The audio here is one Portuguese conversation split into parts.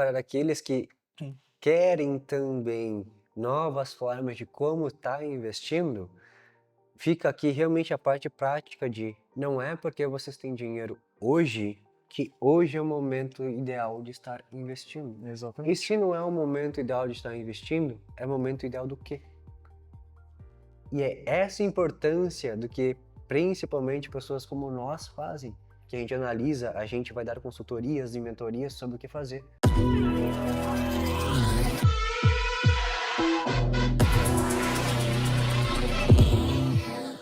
para aqueles que querem também novas formas de como estar investindo, fica aqui realmente a parte prática de não é porque vocês têm dinheiro hoje que hoje é o momento ideal de estar investindo. E Exatamente. se não é o momento ideal de estar investindo, é o momento ideal do quê? E é essa importância do que principalmente pessoas como nós fazem, que a gente analisa, a gente vai dar consultorias e mentorias sobre o que fazer.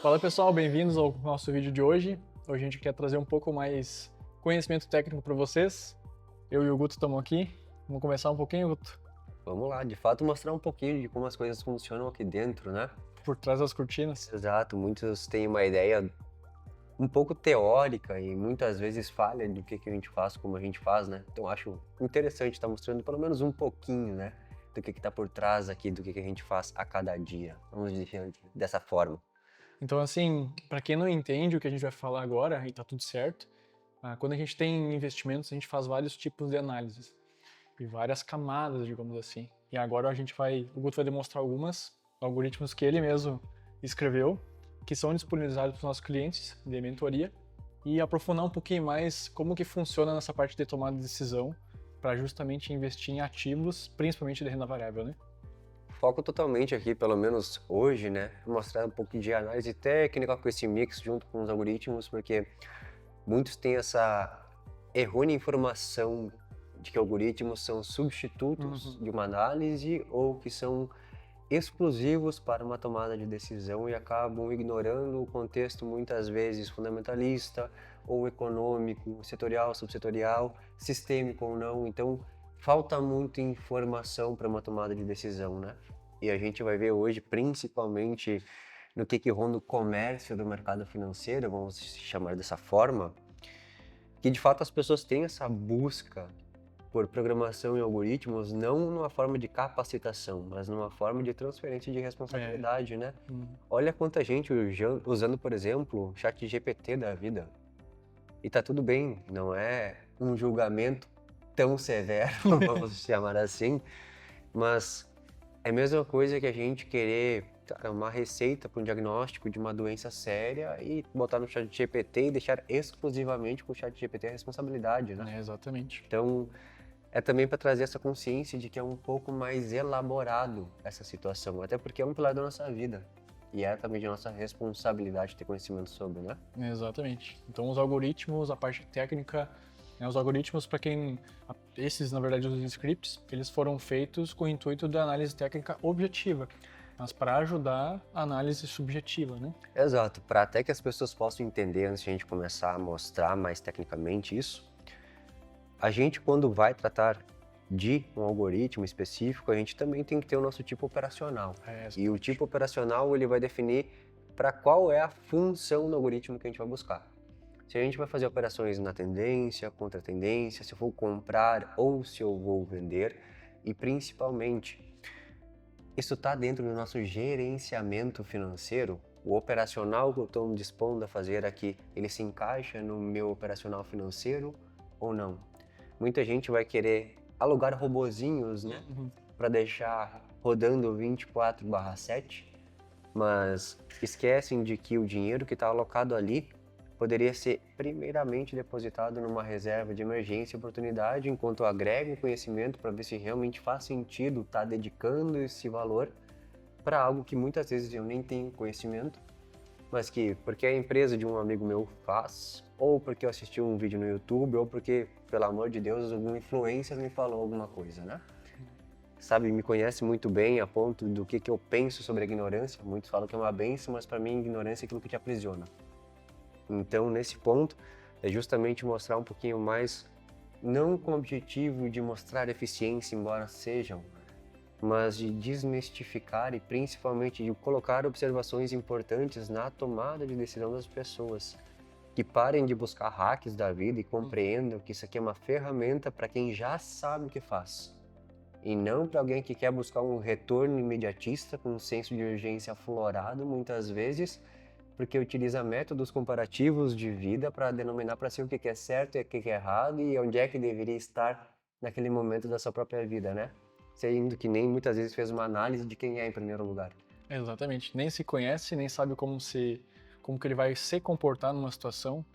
Fala pessoal, bem-vindos ao nosso vídeo de hoje. Hoje a gente quer trazer um pouco mais conhecimento técnico para vocês. Eu e o Guto estamos aqui. Vamos começar um pouquinho, Guto, Vamos lá, de fato mostrar um pouquinho de como as coisas funcionam aqui dentro, né? por trás das cortinas. Exato, muitos têm uma ideia um pouco teórica e muitas vezes falha do que a gente faz, como a gente faz, né? Então acho interessante estar mostrando pelo menos um pouquinho, né? Do que está por trás aqui, do que a gente faz a cada dia. Vamos dizer dessa forma. Então, assim, para quem não entende o que a gente vai falar agora, e tá tudo certo, quando a gente tem investimentos, a gente faz vários tipos de análises e várias camadas, digamos assim. E agora o Guto vai demonstrar algumas algoritmos que ele mesmo escreveu, que são disponibilizados para os nossos clientes de mentoria, e aprofundar um pouquinho mais como que funciona nessa parte de tomada de decisão para justamente investir em ativos, principalmente de renda variável, né? Foco totalmente aqui, pelo menos hoje, né? Mostrar um pouco de análise técnica com esse mix junto com os algoritmos, porque muitos têm essa errônea informação de que algoritmos são substitutos de uma análise ou que são exclusivos para uma tomada de decisão e acabam ignorando o contexto muitas vezes fundamentalista ou econômico, setorial, subsetorial, sistêmico ou não. Então, falta muita informação para uma tomada de decisão, né? E a gente vai ver hoje, principalmente no que ronda o comércio do mercado financeiro, vamos chamar dessa forma, que de fato as pessoas têm essa busca por programação e algoritmos não numa forma de capacitação, mas numa forma de transferência de responsabilidade, né? Olha quanta gente usando, por exemplo, o ChatGPT da vida. E tá tudo bem, não é um julgamento tão severo, vamos chamar assim, mas é a mesma coisa que a gente querer uma receita para um diagnóstico de uma doença séria e botar no ChatGPT e deixar exclusivamente com o ChatGPT a responsabilidade, né? Exatamente. Então, é também para trazer essa consciência de que é um pouco mais elaborado essa situação, até porque é um pilar da nossa vida e é também de nossa responsabilidade ter conhecimento sobre, né? Exatamente. Então, os algoritmos, a parte técnica, né, os algoritmos, para quem. Esses, na verdade, os scripts, eles foram feitos com o intuito da análise técnica objetiva, mas para ajudar a análise subjetiva, né? Exato, para até que as pessoas possam entender antes de a gente começar a mostrar mais tecnicamente isso, a gente quando vai tratar de um algoritmo específico, a gente também tem que ter o nosso tipo operacional. E o tipo operacional ele vai definir para qual é a função do algoritmo que a gente vai buscar. Se a gente vai fazer operações na tendência, contra tendência, se eu vou comprar ou se eu vou vender, e principalmente, isso está dentro do nosso gerenciamento financeiro, o operacional que eu estou me dispondo a fazer aqui, ele se encaixa no meu operacional financeiro ou não? Muita gente vai querer alugar robozinhos, né, para deixar rodando 24/7, mas esquecem de que o dinheiro que está alocado ali poderia ser primeiramente depositado numa reserva de emergência e oportunidade, enquanto eu agrego conhecimento para ver se realmente faz sentido estar dedicando esse valor para algo que muitas vezes eu nem tenho conhecimento, mas que porque a empresa de um amigo meu faz, ou porque eu assisti um vídeo no YouTube, ou porque, pelo amor de Deus, algum influencer me falou alguma coisa, né? Sabe, me conhece muito bem a ponto do que eu penso sobre a ignorância. Muitos falam que é uma bênção, mas para mim a ignorância é aquilo que te aprisiona. Então, nesse ponto, é justamente mostrar um pouquinho mais, não com o objetivo de mostrar eficiência, embora sejam, mas de desmistificar e principalmente de colocar observações importantes na tomada de decisão das pessoas. Que parem de buscar hacks da vida e compreendam que isso aqui é uma ferramenta para quem já sabe o que faz. E não para alguém que quer buscar um retorno imediatista com um senso de urgência aflorado muitas vezes, porque utiliza métodos comparativos de vida para denominar para si o que é certo e o que é errado e onde é que deveria estar naquele momento da sua própria vida, né? Sendo que nem muitas vezes fez uma análise de quem é em primeiro lugar. Exatamente. Nem se conhece, nem sabe como que ele vai se comportar numa situação.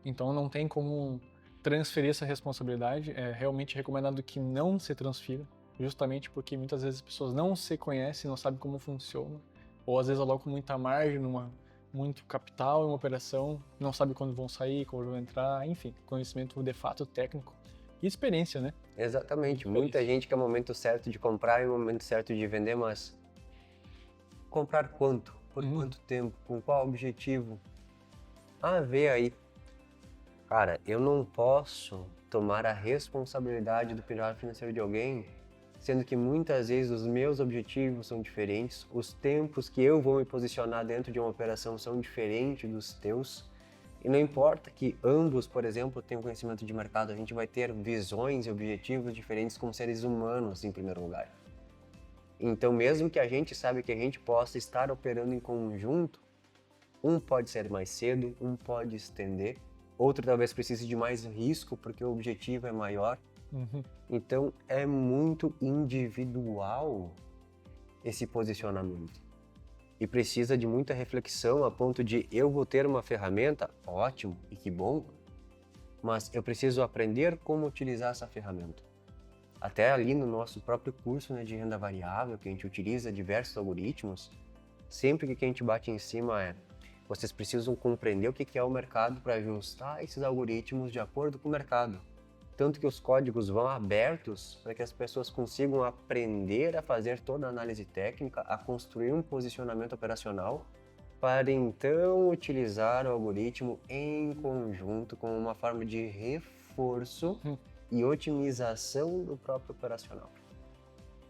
Então não tem como transferir essa responsabilidade. É realmente recomendado que não se transfira, justamente porque muitas vezes as pessoas não se conhecem, não sabem como funciona, ou às vezes alocam muita margem muito capital em uma operação, não sabe quando vão sair, quando vão entrar, enfim, conhecimento de fato técnico e experiência, né? Exatamente. Muito Muita feliz. gente quer o momento certo de comprar e o momento certo de vender, mas comprar quanto? Por Uhum. quanto tempo? Com qual objetivo? Ah, vê aí. Cara, eu não posso tomar a responsabilidade do pilar financeiro de alguém, sendo que muitas vezes os meus objetivos são diferentes, os tempos que eu vou me posicionar dentro de uma operação são diferentes dos teus. E não importa que ambos, por exemplo, tenham conhecimento de mercado, a gente vai ter visões e objetivos diferentes como seres humanos, em primeiro lugar. Então, mesmo que a gente saiba que a gente possa estar operando em conjunto, um pode ser mais cedo, um pode estender, outro talvez precise de mais risco porque o objetivo é maior. Uhum. Então, é muito individual esse posicionamento. E precisa de muita reflexão a ponto de eu vou ter uma ferramenta, ótimo e que bom, mas eu preciso aprender como utilizar essa ferramenta. Até ali no nosso próprio curso, né, de renda variável, que a gente utiliza diversos algoritmos, sempre que a gente bate em cima vocês precisam compreender o que é o mercado para ajustar esses algoritmos de acordo com o mercado. Tanto que os códigos vão abertos para que as pessoas consigam aprender a fazer toda a análise técnica, a construir um posicionamento operacional, para então utilizar o algoritmo em conjunto como uma forma de reforço Uhum. e otimização do próprio operacional.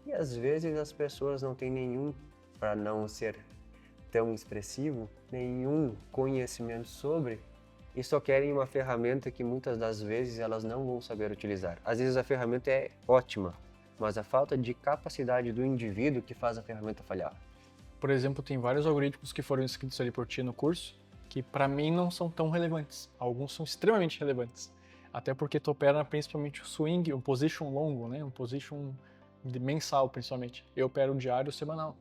E às vezes as pessoas não têm nenhum, para não ser tão expressivo, nenhum conhecimento sobre e só querem uma ferramenta que muitas das vezes elas não vão saber utilizar. Às vezes a ferramenta é ótima, mas a falta de capacidade do indivíduo que faz a ferramenta falhar. Por exemplo, tem vários algoritmos que foram escritos ali por ti no curso que para mim não são tão relevantes. Alguns são extremamente relevantes. Até porque tu opera principalmente o swing, o position longo, né? Um position mensal principalmente. Eu opero diário ou semanal.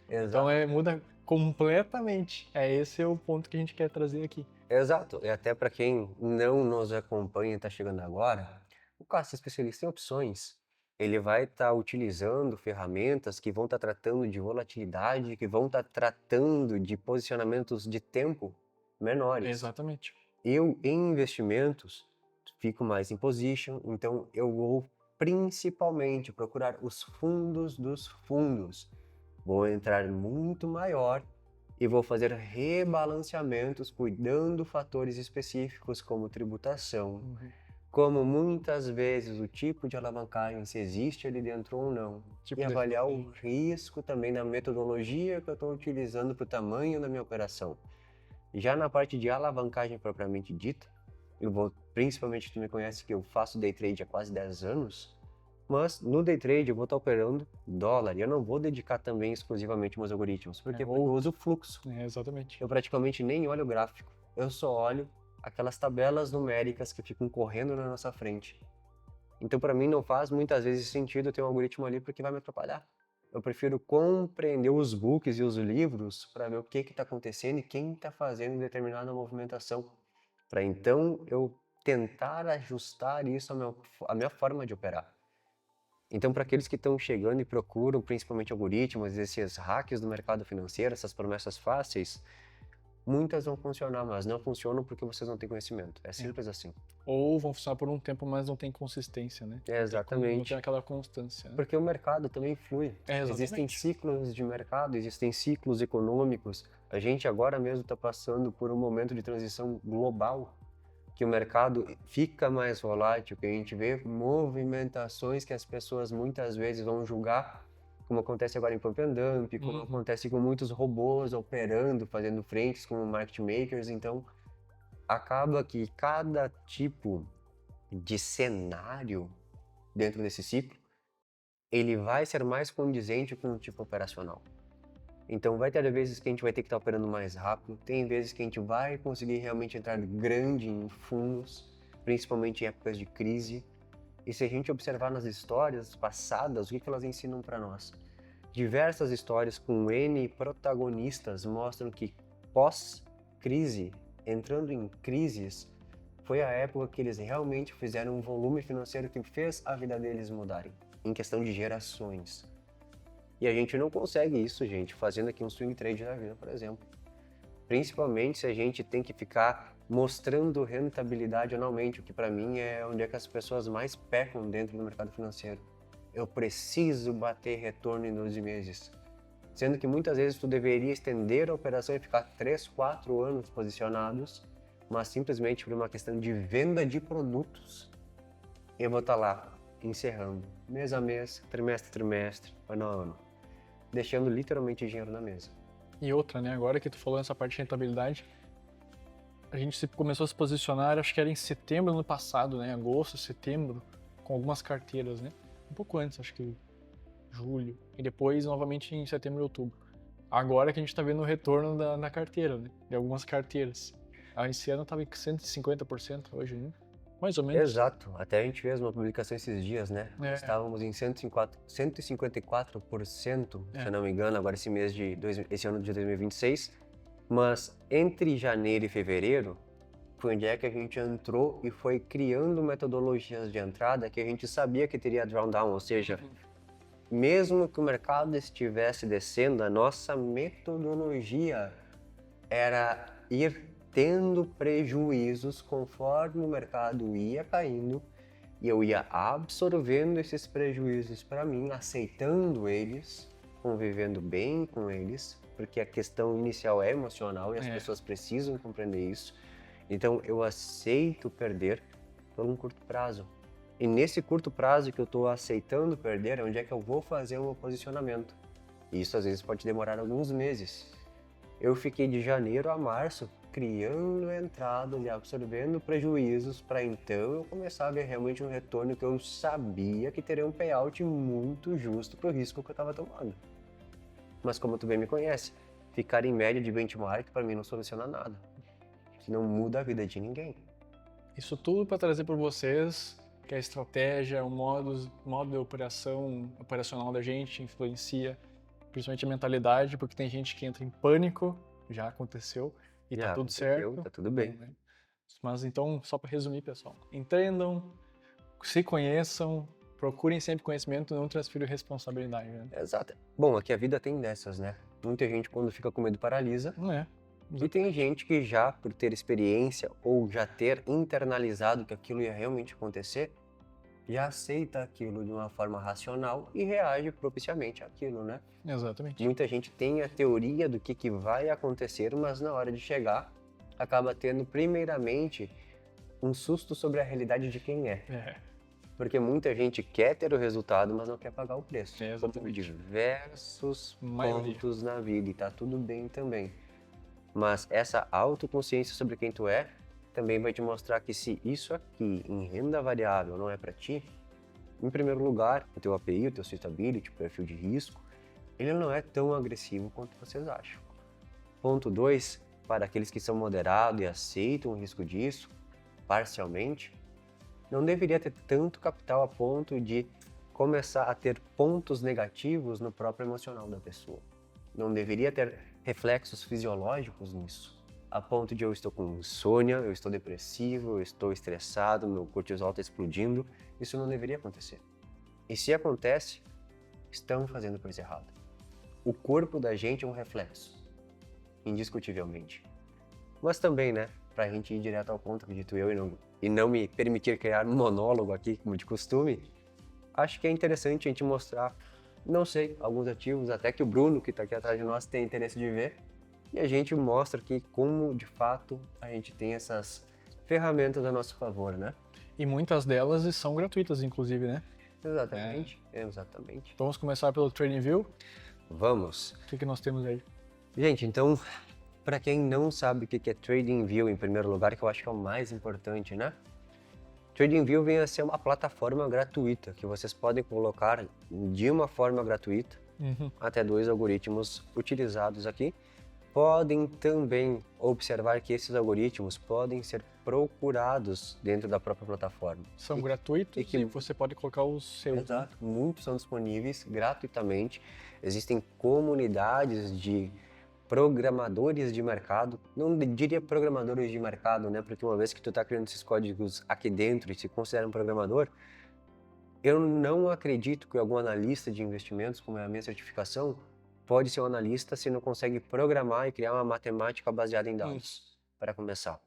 Então Exato. muda completamente. Esse é o ponto que a gente quer trazer aqui. Exato. E até para quem não nos acompanha e está chegando agora, o Cássio é especialista em opções. Ele vai estar utilizando ferramentas que vão estar tratando de volatilidade, que vão estar tratando de posicionamentos de tempo menores. Exatamente. Eu, em investimentos, fico mais em position, então eu vou principalmente procurar os fundos dos fundos. Vou entrar muito maior e vou fazer rebalanceamentos cuidando fatores específicos como tributação, Uhum. como muitas vezes o tipo de alavancagem, se existe ali dentro ou não, Tipo e de avaliar o FII. risco também na metodologia que eu estou utilizando para o tamanho da minha operação. Já na parte de alavancagem propriamente dita, eu vou, principalmente tu me conhece que eu faço day trade há quase 10 anos, mas no day trade eu vou estar operando dólar e eu não vou dedicar também exclusivamente meus algoritmos. Por quê? Porque eu uso fluxo. Exatamente. Eu praticamente nem olho o gráfico, eu só olho aquelas tabelas numéricas que ficam correndo na nossa frente. Então para mim não faz muitas vezes sentido ter um algoritmo ali porque vai me atrapalhar. Eu prefiro compreender os books e os livros para ver o que está acontecendo e quem está fazendo determinada movimentação, para então eu tentar ajustar isso à minha forma de operar. Então, para aqueles que estão chegando e procuram principalmente algoritmos, esses hacks do mercado financeiro, essas promessas fáceis, muitas vão funcionar, mas não funcionam porque vocês não têm conhecimento. É simples assim. Ou vão funcionar por um tempo, mas não tem consistência, né? Não tem Exatamente. aquela constância, né? Porque o mercado também flui. Existem Exatamente. ciclos de mercado, existem ciclos econômicos. A gente agora mesmo está passando por um momento de transição global, que o mercado fica mais volátil, que a gente vê movimentações que as pessoas muitas vezes vão julgar, como acontece agora em Pump and Dump, como acontece com muitos robôs operando, fazendo frentes como market makers. Então, acaba que cada tipo de cenário dentro desse ciclo ele vai ser mais condizente com o tipo operacional. Então vai ter vezes que a gente vai ter que estar operando mais rápido, tem vezes que a gente vai conseguir realmente entrar grande em fundos, principalmente em épocas de crise, E se a gente observar nas histórias passadas, o que elas ensinam para nós? Diversas histórias com N protagonistas mostram que pós-crise, entrando em crises, foi a época que eles realmente fizeram um volume financeiro que fez a vida deles mudarem, em questão de gerações. E a gente não consegue isso, gente, fazendo aqui um swing trade da vida, por exemplo. Principalmente se a gente tem que ficar mostrando rentabilidade anualmente, o que para mim é onde é que as pessoas mais pecam dentro do mercado financeiro. Eu preciso bater retorno em 12 meses. Sendo que muitas vezes tu deveria estender a operação e ficar 3, 4 anos posicionados, mas simplesmente por uma questão de venda de produtos, eu vou estar lá encerrando mês a mês, trimestre a trimestre, ano a ano, deixando literalmente dinheiro na mesa. E outra, né? Agora que tu falou nessa parte de rentabilidade, a gente começou a se posicionar, acho que era em setembro do ano passado, né? Agosto, setembro, com algumas carteiras, né? Um pouco antes, acho que julho. E depois, novamente, em setembro e outubro. Agora que a gente tá vendo o retorno da carteira, né? De algumas carteiras. Esse ano tava em 150% hoje, né? Mais ou menos. Exato, até a gente fez uma publicação esses dias, né? Estávamos em 154%, se eu não me engano, agora esse ano de 2026. Mas entre janeiro e fevereiro, foi onde é que a gente entrou e foi criando metodologias de entrada que a gente sabia que teria drawdown, ou seja, mesmo que o mercado estivesse descendo, a nossa metodologia era ir tendo prejuízos conforme o mercado ia caindo e eu ia absorvendo esses prejuízos para mim, aceitando eles, convivendo bem com eles, porque a questão inicial é emocional e as pessoas precisam compreender isso. Então eu aceito perder por um curto prazo. E nesse curto prazo que eu estou aceitando perder, é onde é que eu vou fazer o meu posicionamento. E isso às vezes pode demorar alguns meses. Eu fiquei de janeiro a março criando entrada e absorvendo prejuízos para então eu começar a ver realmente um retorno que eu sabia que teria um payout muito justo para o risco que eu estava tomando. Mas como tu bem me conhece, ficar em média de benchmark para mim não soluciona nada. Não muda a vida de ninguém. Isso tudo para trazer para vocês que a estratégia, o modo de operacional da gente influencia, principalmente a mentalidade, porque tem gente que entra em pânico, já aconteceu, e tá tudo certo. Tá tudo bem. Né? Mas então, só para resumir, pessoal, entendam, se conheçam, procurem sempre conhecimento, não transfiram responsabilidade. Né? Exato. Bom, aqui a vida tem dessas, né? Muita gente quando fica com medo paralisa. Não é. E tem gente que já, por ter experiência ou já ter internalizado que aquilo ia realmente acontecer, já aceita aquilo de uma forma racional e reage propiciamente àquilo, né? Exatamente. Muita gente tem a teoria do que vai acontecer, mas na hora de chegar, acaba tendo primeiramente um susto sobre a realidade de quem é. Porque muita gente quer ter o resultado, mas não quer pagar o preço. Como diversos pontos na vida, e tá tudo bem também. Mas essa autoconsciência sobre quem tu é também vai te mostrar que se isso aqui em renda variável não é para ti, em primeiro lugar, o teu API, o teu suitability, o perfil de risco, ele não é tão agressivo quanto vocês acham. Ponto 2, para aqueles que são moderados e aceitam o risco disso, parcialmente, não deveria ter tanto capital a ponto de começar a ter pontos negativos no próprio emocional da pessoa. Não deveria ter reflexos fisiológicos nisso, a ponto de eu estou com insônia, eu estou depressivo, eu estou estressado, meu cortisol está explodindo. Isso não deveria acontecer. E se acontece, estão fazendo coisa errada. O corpo da gente é um reflexo, indiscutivelmente. Mas também, né, pra gente ir direto ao ponto, acredito eu, e não me permitir criar um monólogo aqui, como de costume, acho que é interessante a gente mostrar, não sei, alguns ativos, até que o Bruno, que está aqui atrás de nós, tem interesse de ver, e a gente mostra aqui como, de fato, a gente tem essas ferramentas a nosso favor, né? E muitas delas são gratuitas, inclusive, né? Exatamente, exatamente. Vamos começar pelo TradingView? Vamos. O que nós temos aí? Gente, então, para quem não sabe o que é TradingView, em primeiro lugar, que eu acho que é o mais importante, né? TradingView vem a ser uma plataforma gratuita, que vocês podem colocar de uma forma gratuita, até 2 algoritmos utilizados aqui, podem também observar que esses algoritmos podem ser procurados dentro da própria plataforma. São gratuitos e você pode colocar os seus. Exato, muitos são disponíveis gratuitamente. Existem comunidades de programadores de mercado, não diria programadores de mercado, né? Porque uma vez que tu está criando esses códigos aqui dentro e se considera um programador, eu não acredito que algum analista de investimentos, como é a minha certificação, pode ser um analista se não consegue programar e criar uma matemática baseada em dados, para começar.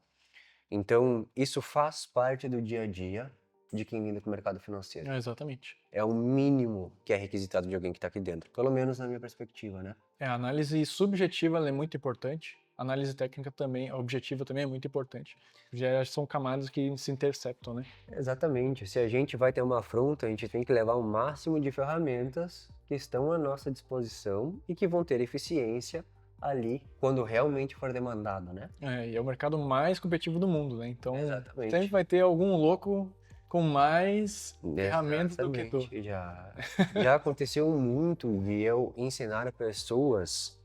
Então, isso faz parte do dia a dia de quem lida com o mercado financeiro. Exatamente. É o mínimo que é requisitado de alguém que está aqui dentro, pelo menos na minha perspectiva, né? A análise subjetiva ela é muito importante, a análise técnica também, a objetiva também é muito importante. Já são camadas que se interceptam, né? Exatamente. Se a gente vai ter uma afronta, a gente tem que levar o máximo de ferramentas que estão à nossa disposição e que vão ter eficiência ali quando realmente for demandado, né? E é o mercado mais competitivo do mundo, né? Então, Exatamente. sempre vai ter algum louco com mais ferramentas do que tu. Já aconteceu muito de eu ensinar pessoas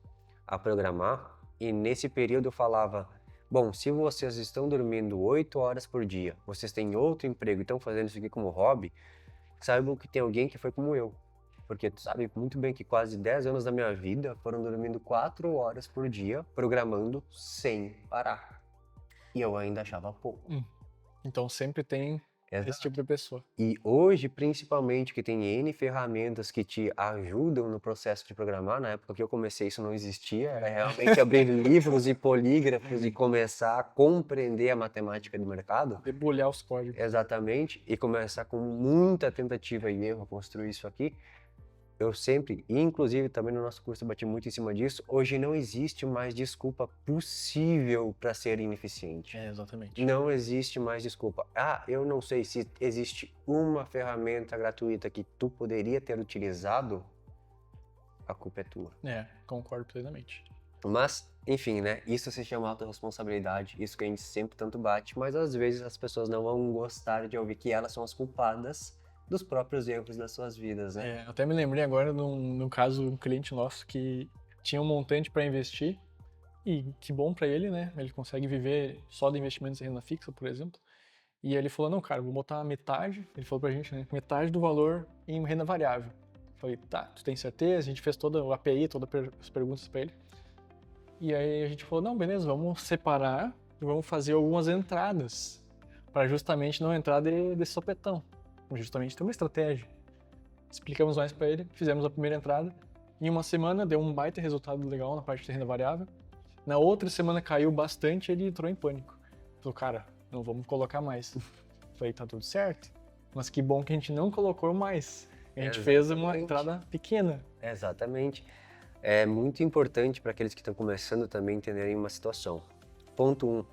a programar e nesse período eu falava, bom, se vocês estão dormindo 8 horas por dia, vocês têm outro emprego e estão fazendo isso aqui como hobby, saibam que tem alguém que foi como eu. Porque tu sabe muito bem que quase 10 anos da minha vida foram dormindo 4 horas por dia, programando sem parar. E eu ainda achava pouco. Então sempre tem esse tipo de pessoa. E hoje, principalmente, que tem N ferramentas que te ajudam no processo de programar, na época que eu comecei isso não existia, era realmente abrir livros e polígrafos e começar a compreender a matemática do mercado. Debulhar os códigos. Exatamente, e começar com muita tentativa e erro a construir isso aqui. Eu sempre, e inclusive também no nosso curso eu bati muito em cima disso, hoje não existe mais desculpa possível para ser ineficiente. Exatamente. Não existe mais desculpa. Eu não sei se existe uma ferramenta gratuita que tu poderia ter utilizado, a culpa é tua. Concordo plenamente. Mas, enfim, né? Isso se chama autorresponsabilidade, isso que a gente sempre tanto bate, mas às vezes as pessoas não vão gostar de ouvir que elas são as culpadas dos próprios erros das suas vidas, né? Até me lembrei agora no caso um cliente nosso que tinha um montante para investir e que bom para ele, né? Ele consegue viver só de investimentos em renda fixa, por exemplo. E ele falou, não, cara, vou botar metade, ele falou pra gente, né? Metade do valor em renda variável. Eu falei, tá, tu tem certeza? A gente fez toda o API, todas as perguntas para ele. E aí a gente falou, não, beleza, vamos separar e vamos fazer algumas entradas para justamente não entrar de sopetão. Justamente tem uma estratégia. Explicamos mais para ele, fizemos a primeira entrada. Em uma semana deu um baita resultado legal na parte de renda variável. Na outra semana caiu bastante e ele entrou em pânico. Falou, cara, não vamos colocar mais. Falei, tá tudo certo. Mas que bom que a gente não colocou mais. A gente fez uma entrada pequena. Exatamente. É muito importante para aqueles que estão começando também entenderem uma situação. Ponto 1.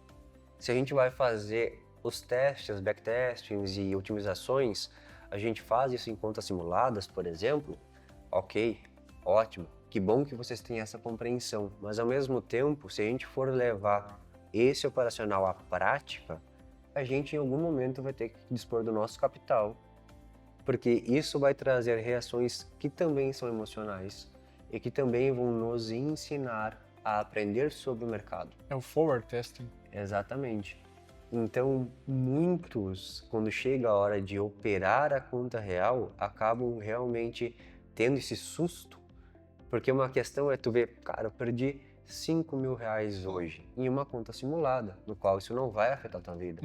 Se a gente vai fazer os testes, backtestings e otimizações, a gente faz isso em contas simuladas, por exemplo, ok, ótimo, que bom que vocês têm essa compreensão, mas ao mesmo tempo, se a gente for levar esse operacional à prática, a gente em algum momento vai ter que dispor do nosso capital, porque isso vai trazer reações que também são emocionais e que também vão nos ensinar a aprender sobre o mercado. É o forward testing. Exatamente. Então, muitos, quando chega a hora de operar a conta real, acabam realmente tendo esse susto, porque uma questão é tu ver, cara, eu perdi 5 mil reais hoje em uma conta simulada, no qual isso não vai afetar a tua vida.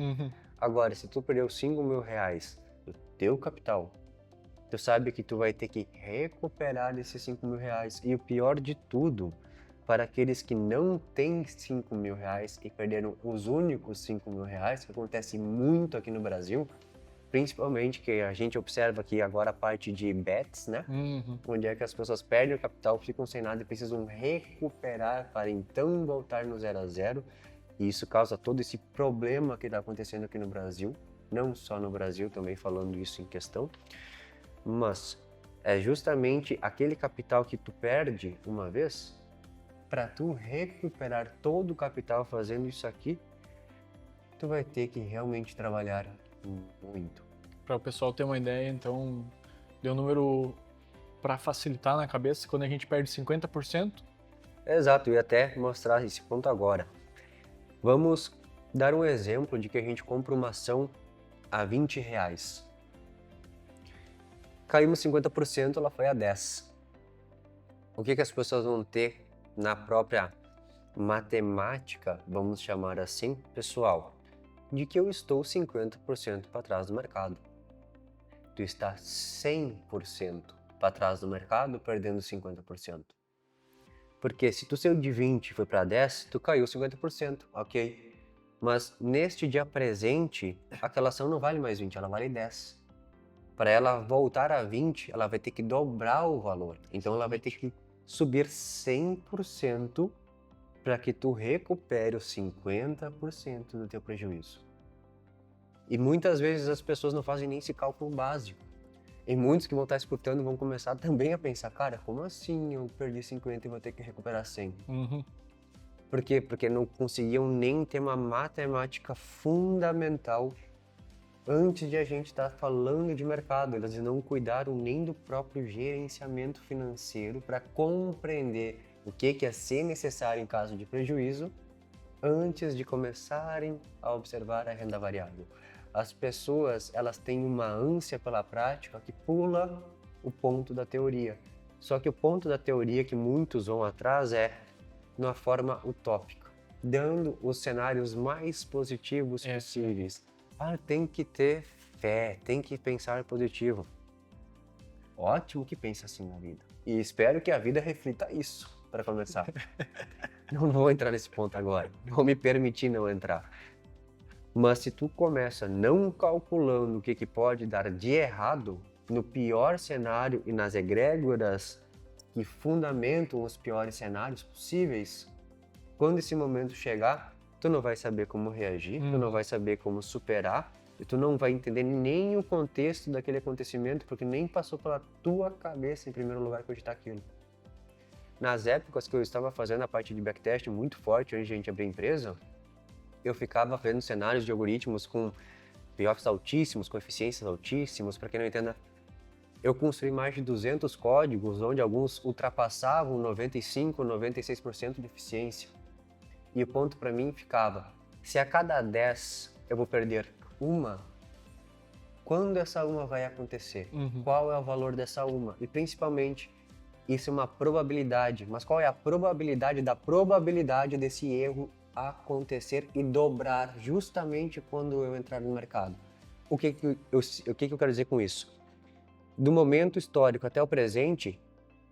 Agora, se tu perdeu 5 mil reais do teu capital, tu sabe que tu vai ter que recuperar esses 5 mil reais, e o pior de tudo, para aqueles que não têm 5 mil reais e perderam os únicos 5 mil reais, que acontece muito aqui no Brasil, principalmente que a gente observa aqui agora a parte de bets, né? Onde é que as pessoas perdem o capital, ficam sem nada e precisam recuperar para então voltar no 0 a 0. E isso causa todo esse problema que está acontecendo aqui no Brasil, não só no Brasil, também falando isso em questão, mas é justamente aquele capital que tu perde uma vez. Para tu recuperar todo o capital fazendo isso aqui, tu vai ter que realmente trabalhar muito. Para o pessoal ter uma ideia, então, deu um número para facilitar na cabeça, quando a gente perde 50%, Exato, eu ia até mostrar esse ponto agora. Vamos dar um exemplo de que a gente compra uma ação a R$ 20. Caímos 50%, ela foi a 10. O que as pessoas vão ter na própria matemática, vamos chamar assim, pessoal, de que eu estou 50% para trás do mercado. Tu está 100% para trás do mercado, perdendo 50%. Porque se tu saiu de 20 e foi para 10, tu caiu 50%, ok? Mas neste dia presente, aquela ação não vale mais 20, ela vale 10. Para ela voltar a 20, ela vai ter que dobrar o valor. Então ela vai ter que subir 100% para que tu recupere os 50% do teu prejuízo. E muitas vezes as pessoas não fazem nem esse cálculo básico. E muitos que vão estar escutando vão começar também a pensar, cara, como assim eu perdi 50 e vou ter que recuperar 100? Por quê? Porque não conseguiam nem ter uma matemática fundamental antes de a gente estar falando de mercado. Eles não cuidaram nem do próprio gerenciamento financeiro para compreender o que é ser necessário em caso de prejuízo antes de começarem a observar a renda variável. As pessoas, elas têm uma ânsia pela prática que pula o ponto da teoria. Só que o ponto da teoria que muitos vão atrás é numa forma utópica, dando os cenários mais positivos possíveis. Tem que ter fé, tem que pensar positivo. Ótimo que pensa assim na vida. E espero que a vida reflita isso, para começar. Não vou entrar nesse ponto agora, vou me permitir não entrar. Mas se tu começa não calculando o que pode dar de errado, no pior cenário e nas egrégoras que fundamentam os piores cenários possíveis, quando esse momento chegar, tu não vai saber como reagir, tu não vai saber como superar, e tu não vai entender nem o contexto daquele acontecimento, porque nem passou pela tua cabeça, em primeiro lugar, cogitar aquilo. Nas épocas que eu estava fazendo a parte de backtest muito forte, antes de a gente abrir a empresa, eu ficava vendo cenários de algoritmos com payoffs altíssimos, com eficiências altíssimas. Para quem não entenda, eu construí mais de 200 códigos, onde alguns ultrapassavam 95%, 96% de eficiência. E o ponto para mim ficava, se a cada 10 eu vou perder uma, quando essa uma vai acontecer? Qual é o valor dessa uma? E principalmente, isso é uma probabilidade, mas qual é a probabilidade da probabilidade desse erro acontecer e dobrar justamente quando eu entrar no mercado? O que eu quero dizer com isso? Do momento histórico até o presente,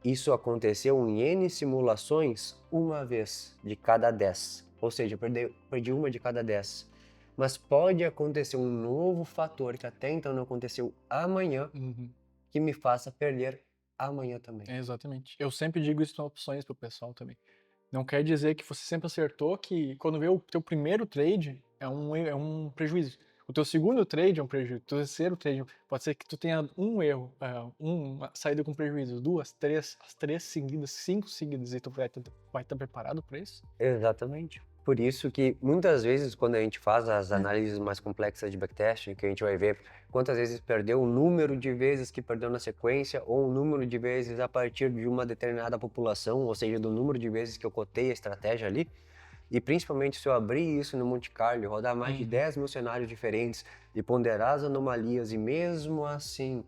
isso aconteceu em N simulações uma vez de cada 10. Ou seja, eu perdi uma de cada 10. Mas pode acontecer um novo fator que até então não aconteceu amanhã, que me faça perder amanhã também. Exatamente. Eu sempre digo isso em opções pro pessoal também. Não quer dizer que você sempre acertou, que quando vê o teu primeiro trade é um prejuízo. O teu segundo trade é um prejuízo. O teu terceiro trade pode ser que tu tenha um erro, uma saída com prejuízo, duas, três, as 3 seguidas, 5 seguidas, e tu vai estar preparado para isso? Exatamente. Por isso que muitas vezes quando a gente faz as análises mais complexas de backtesting, que a gente vai ver quantas vezes perdeu, o número de vezes que perdeu na sequência, ou o número de vezes a partir de uma determinada população, ou seja, do número de vezes que eu cotei a estratégia ali, e principalmente se eu abrir isso no Monte Carlo, rodar mais de 10 mil cenários diferentes e ponderar as anomalias, e mesmo assim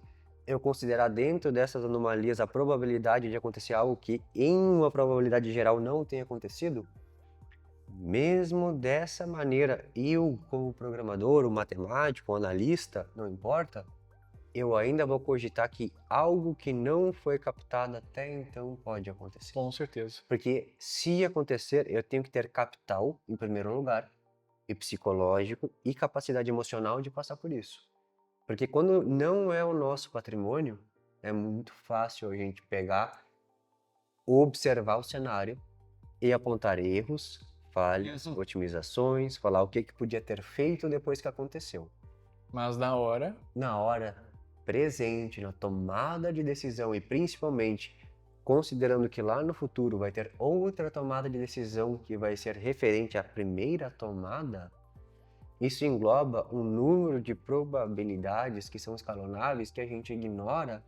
eu considerar dentro dessas anomalias a probabilidade de acontecer algo que em uma probabilidade geral não tenha acontecido, mesmo dessa maneira, eu como programador, o matemático, o analista, não importa, eu ainda vou cogitar que algo que não foi captado até então pode acontecer. Com certeza. Porque se acontecer, eu tenho que ter capital, em primeiro lugar, e psicológico e capacidade emocional de passar por isso. Porque quando não é o nosso patrimônio, é muito fácil a gente pegar, observar o cenário e apontar erros, falhas, otimizações, falar o que podia ter feito depois que aconteceu. Mas na hora presente, na tomada de decisão e principalmente considerando que lá no futuro vai ter outra tomada de decisão que vai ser referente à primeira tomada, isso engloba um número de probabilidades que são escalonáveis que a gente ignora,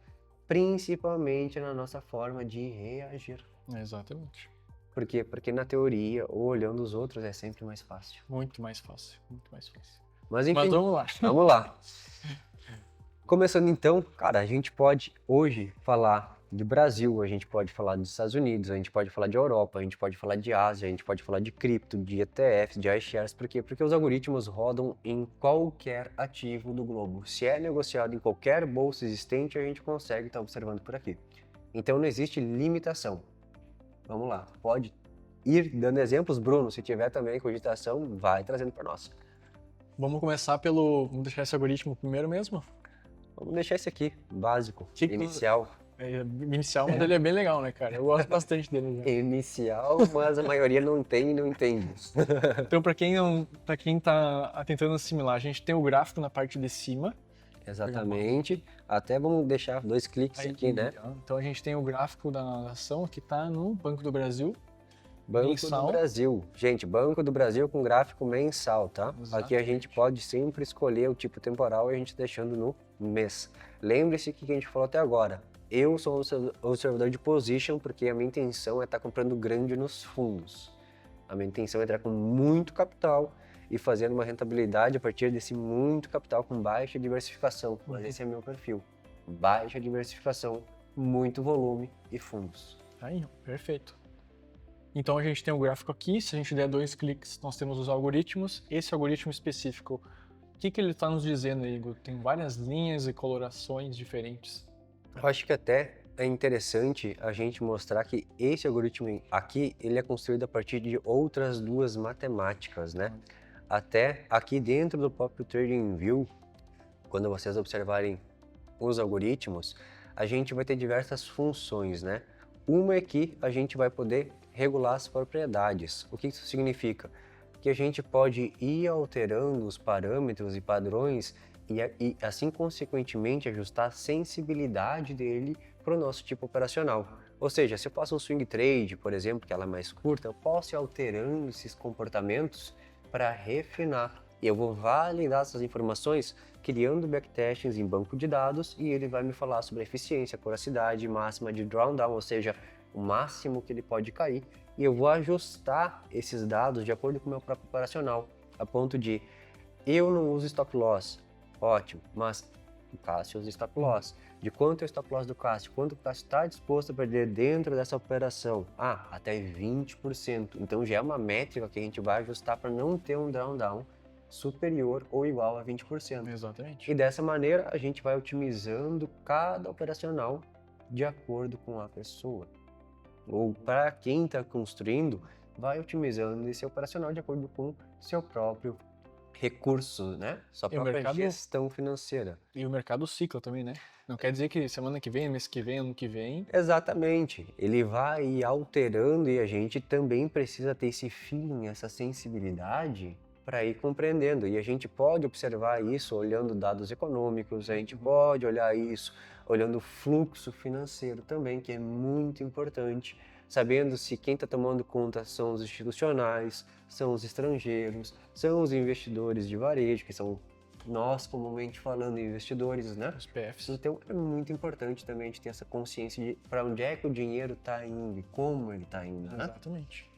principalmente na nossa forma de reagir. Exatamente. Por quê? Porque na teoria, ou olhando os outros, é sempre mais fácil. Muito mais fácil, muito mais fácil. Mas enfim, Mas vamos lá. vamos lá. Começando então, cara, a gente pode hoje falar de Brasil, a gente pode falar dos Estados Unidos, a gente pode falar de Europa, a gente pode falar de Ásia, a gente pode falar de cripto, de ETFs, de iShares. Por quê? Porque os algoritmos rodam em qualquer ativo do globo. Se é negociado em qualquer bolsa existente, a gente consegue estar observando por aqui. Então não existe limitação. Vamos lá, pode ir dando exemplos, Bruno, se tiver também cogitação, vai trazendo para nós. Vamos começar vamos deixar esse algoritmo primeiro mesmo? Vamos deixar esse aqui, básico, Que- inicial. É inicial, mas ele é bem legal, né, cara? Eu gosto bastante dele já. Inicial, mas a maioria não tem e não entende. Então, para quem tá tentando assimilar, a gente tem o gráfico na parte de cima. Exatamente. Até vamos deixar 2 cliques Aí, aqui, né? Então a gente tem o gráfico da ação que tá no Banco do Brasil. Banco Mensal. do Brasil. Gente, Banco do Brasil com gráfico mensal, tá? Aqui a gente Exatamente. pode sempre escolher o tipo temporal e a gente deixando no mês. Lembre-se que a gente falou até agora. Eu sou observador de position porque a minha intenção é estar comprando grande nos fundos. A minha intenção é entrar com muito capital e fazendo uma rentabilidade a partir desse muito capital com baixa diversificação. Mas esse é meu perfil. Baixa diversificação, muito volume e fundos. Aí, ó, perfeito. Então a gente tem o gráfico aqui, se a gente der 2 cliques, nós temos os algoritmos. Esse algoritmo específico, o que ele está nos dizendo, Igor? Tem várias linhas e colorações diferentes. Eu acho que até é interessante a gente mostrar que esse algoritmo aqui, ele é construído a partir de outras 2 matemáticas, né? Até aqui dentro do próprio TradingView, quando vocês observarem os algoritmos, a gente vai ter diversas funções, né? Uma é que a gente vai poder regular as propriedades. O que isso significa? Que a gente pode ir alterando os parâmetros e padrões e assim, consequentemente, ajustar a sensibilidade dele para o nosso tipo operacional. Ou seja, se eu faço um swing trade, por exemplo, que ela é mais curta, eu posso ir alterando esses comportamentos para refinar. E eu vou validar essas informações criando backtestings em banco de dados e ele vai me falar sobre a eficiência, a coracidade máxima de drawdown, ou seja, o máximo que ele pode cair. E eu vou ajustar esses dados de acordo com o meu próprio operacional, a ponto de eu não uso stop loss, ótimo, mas o Cássio usa stop loss. De quanto é o stop loss do Cássio? Quanto o Cássio está disposto a perder dentro dessa operação? Até 20%. Então já é uma métrica que a gente vai ajustar para não ter um drawdown superior ou igual a 20%. Exatamente. E dessa maneira a gente vai otimizando cada operacional de acordo com a pessoa. Ou para quem está construindo, vai otimizando esse operacional de acordo com seu próprio recurso, né? Sua própria gestão financeira. E o mercado cicla também, né? Não quer dizer que semana que vem, mês que vem, ano que vem. Exatamente. Ele vai alterando e a gente também precisa ter esse feeling, essa sensibilidade para ir compreendendo. E a gente pode observar isso olhando dados econômicos, a gente pode olhar isso olhando o fluxo financeiro também, que é muito importante, sabendo se quem está tomando conta são os institucionais, são os estrangeiros, são os investidores de varejo, que são nós comumente falando investidores, né? Os PFs. Então é muito importante também a gente ter essa consciência de para onde é que o dinheiro está indo e como ele está indo, né? Exatamente.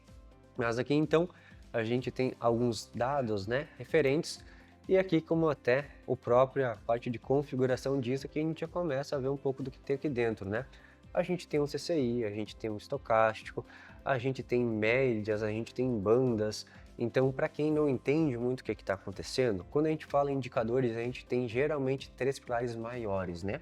Mas aqui então a gente tem alguns dados, né, referentes, e aqui como até a própria parte de configuração disso, aqui a gente já começa a ver um pouco do que tem aqui dentro, né? A gente tem um CCI, a gente tem um estocástico, a gente tem médias, a gente tem bandas. Então, para quem não entende muito o que está acontecendo, quando a gente fala em indicadores, a gente tem geralmente 3 pilares maiores, né?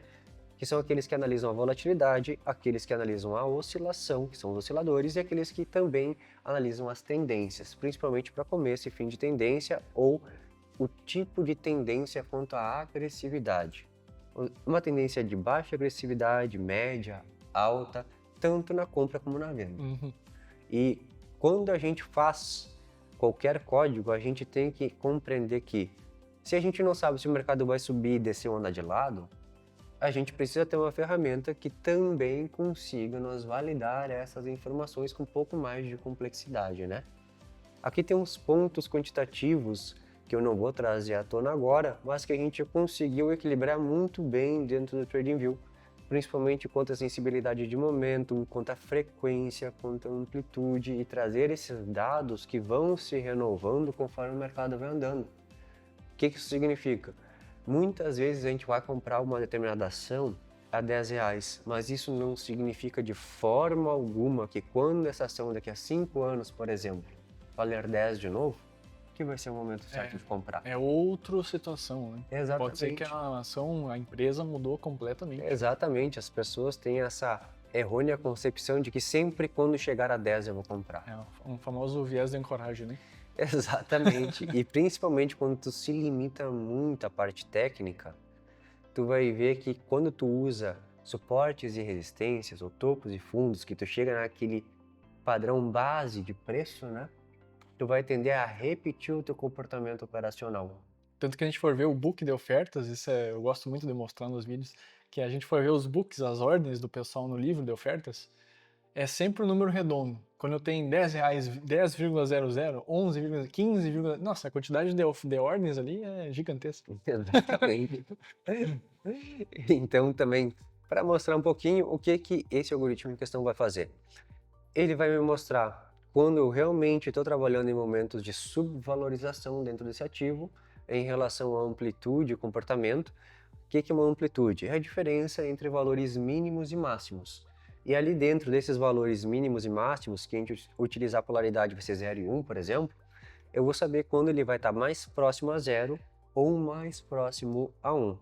Que são aqueles que analisam a volatilidade, aqueles que analisam a oscilação, que são os osciladores, e aqueles que também analisam as tendências, principalmente para começo e fim de tendência ou o tipo de tendência quanto à agressividade. Uma tendência de baixa agressividade, média, alta, tanto na compra como na venda. E quando a gente faz qualquer código, a gente tem que compreender que se a gente não sabe se o mercado vai subir, descer ou andar de lado, a gente precisa ter uma ferramenta que também consiga nos validar essas informações com um pouco mais de complexidade, né? Aqui tem uns pontos quantitativos que eu não vou trazer à tona agora, mas que a gente conseguiu equilibrar muito bem dentro do TradingView. principalmente quanto à sensibilidade de momento, quanto à frequência, quanto à amplitude, e trazer esses dados que vão se renovando conforme o mercado vai andando. O que isso significa? Muitas vezes a gente vai comprar uma determinada ação a R$10, mas isso não significa de forma alguma que quando essa ação daqui a 5 anos, por exemplo, valer 10 de novo, que vai ser o momento certo de comprar. É outra situação, né? Exatamente. Pode ser que a ação, a empresa mudou completamente. Exatamente, as pessoas têm essa errônea concepção de que sempre quando chegar a 10 eu vou comprar. É um famoso viés de ancoragem, né? Exatamente, e principalmente quando tu se limita muito à parte técnica, tu vai ver que quando tu usa suportes e resistências, ou topos e fundos, que tu chega naquele padrão base de preço, né? Tu vai tender a repetir o teu comportamento operacional. Tanto que a gente for ver o book de ofertas, eu gosto muito de mostrar nos vídeos, que a gente for ver os books, as ordens do pessoal no livro de ofertas, é sempre um número redondo. Quando eu tenho R$10, 10,00, 11, 15, nossa, a quantidade de ordens ali é gigantesca. Exatamente. Então também, para mostrar um pouquinho o que esse algoritmo em questão vai fazer. Ele vai me mostrar quando eu realmente estou trabalhando em momentos de subvalorização dentro desse ativo, em relação à amplitude e comportamento. O que é uma amplitude? É a diferença entre valores mínimos e máximos. E ali dentro desses valores mínimos e máximos, que a gente utilizar a polaridade vai ser 0 e 1, por exemplo, eu vou saber quando ele vai estar mais próximo a 0 ou mais próximo a 1.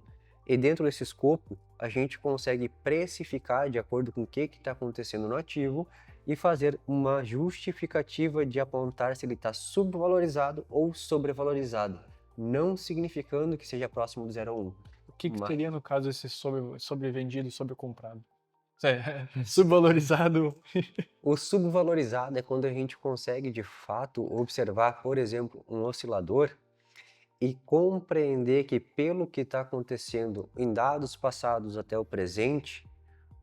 E dentro desse escopo, a gente consegue precificar de acordo com o que está acontecendo no ativo e fazer uma justificativa de apontar se ele está subvalorizado ou sobrevalorizado, não significando que seja próximo do 0 a 1. O que seria, no caso, esse sobrevendido e sobrecomprado? Subvalorizado. O subvalorizado é quando a gente consegue, de fato, observar, por exemplo, um oscilador e compreender que, pelo que está acontecendo em dados passados até o presente,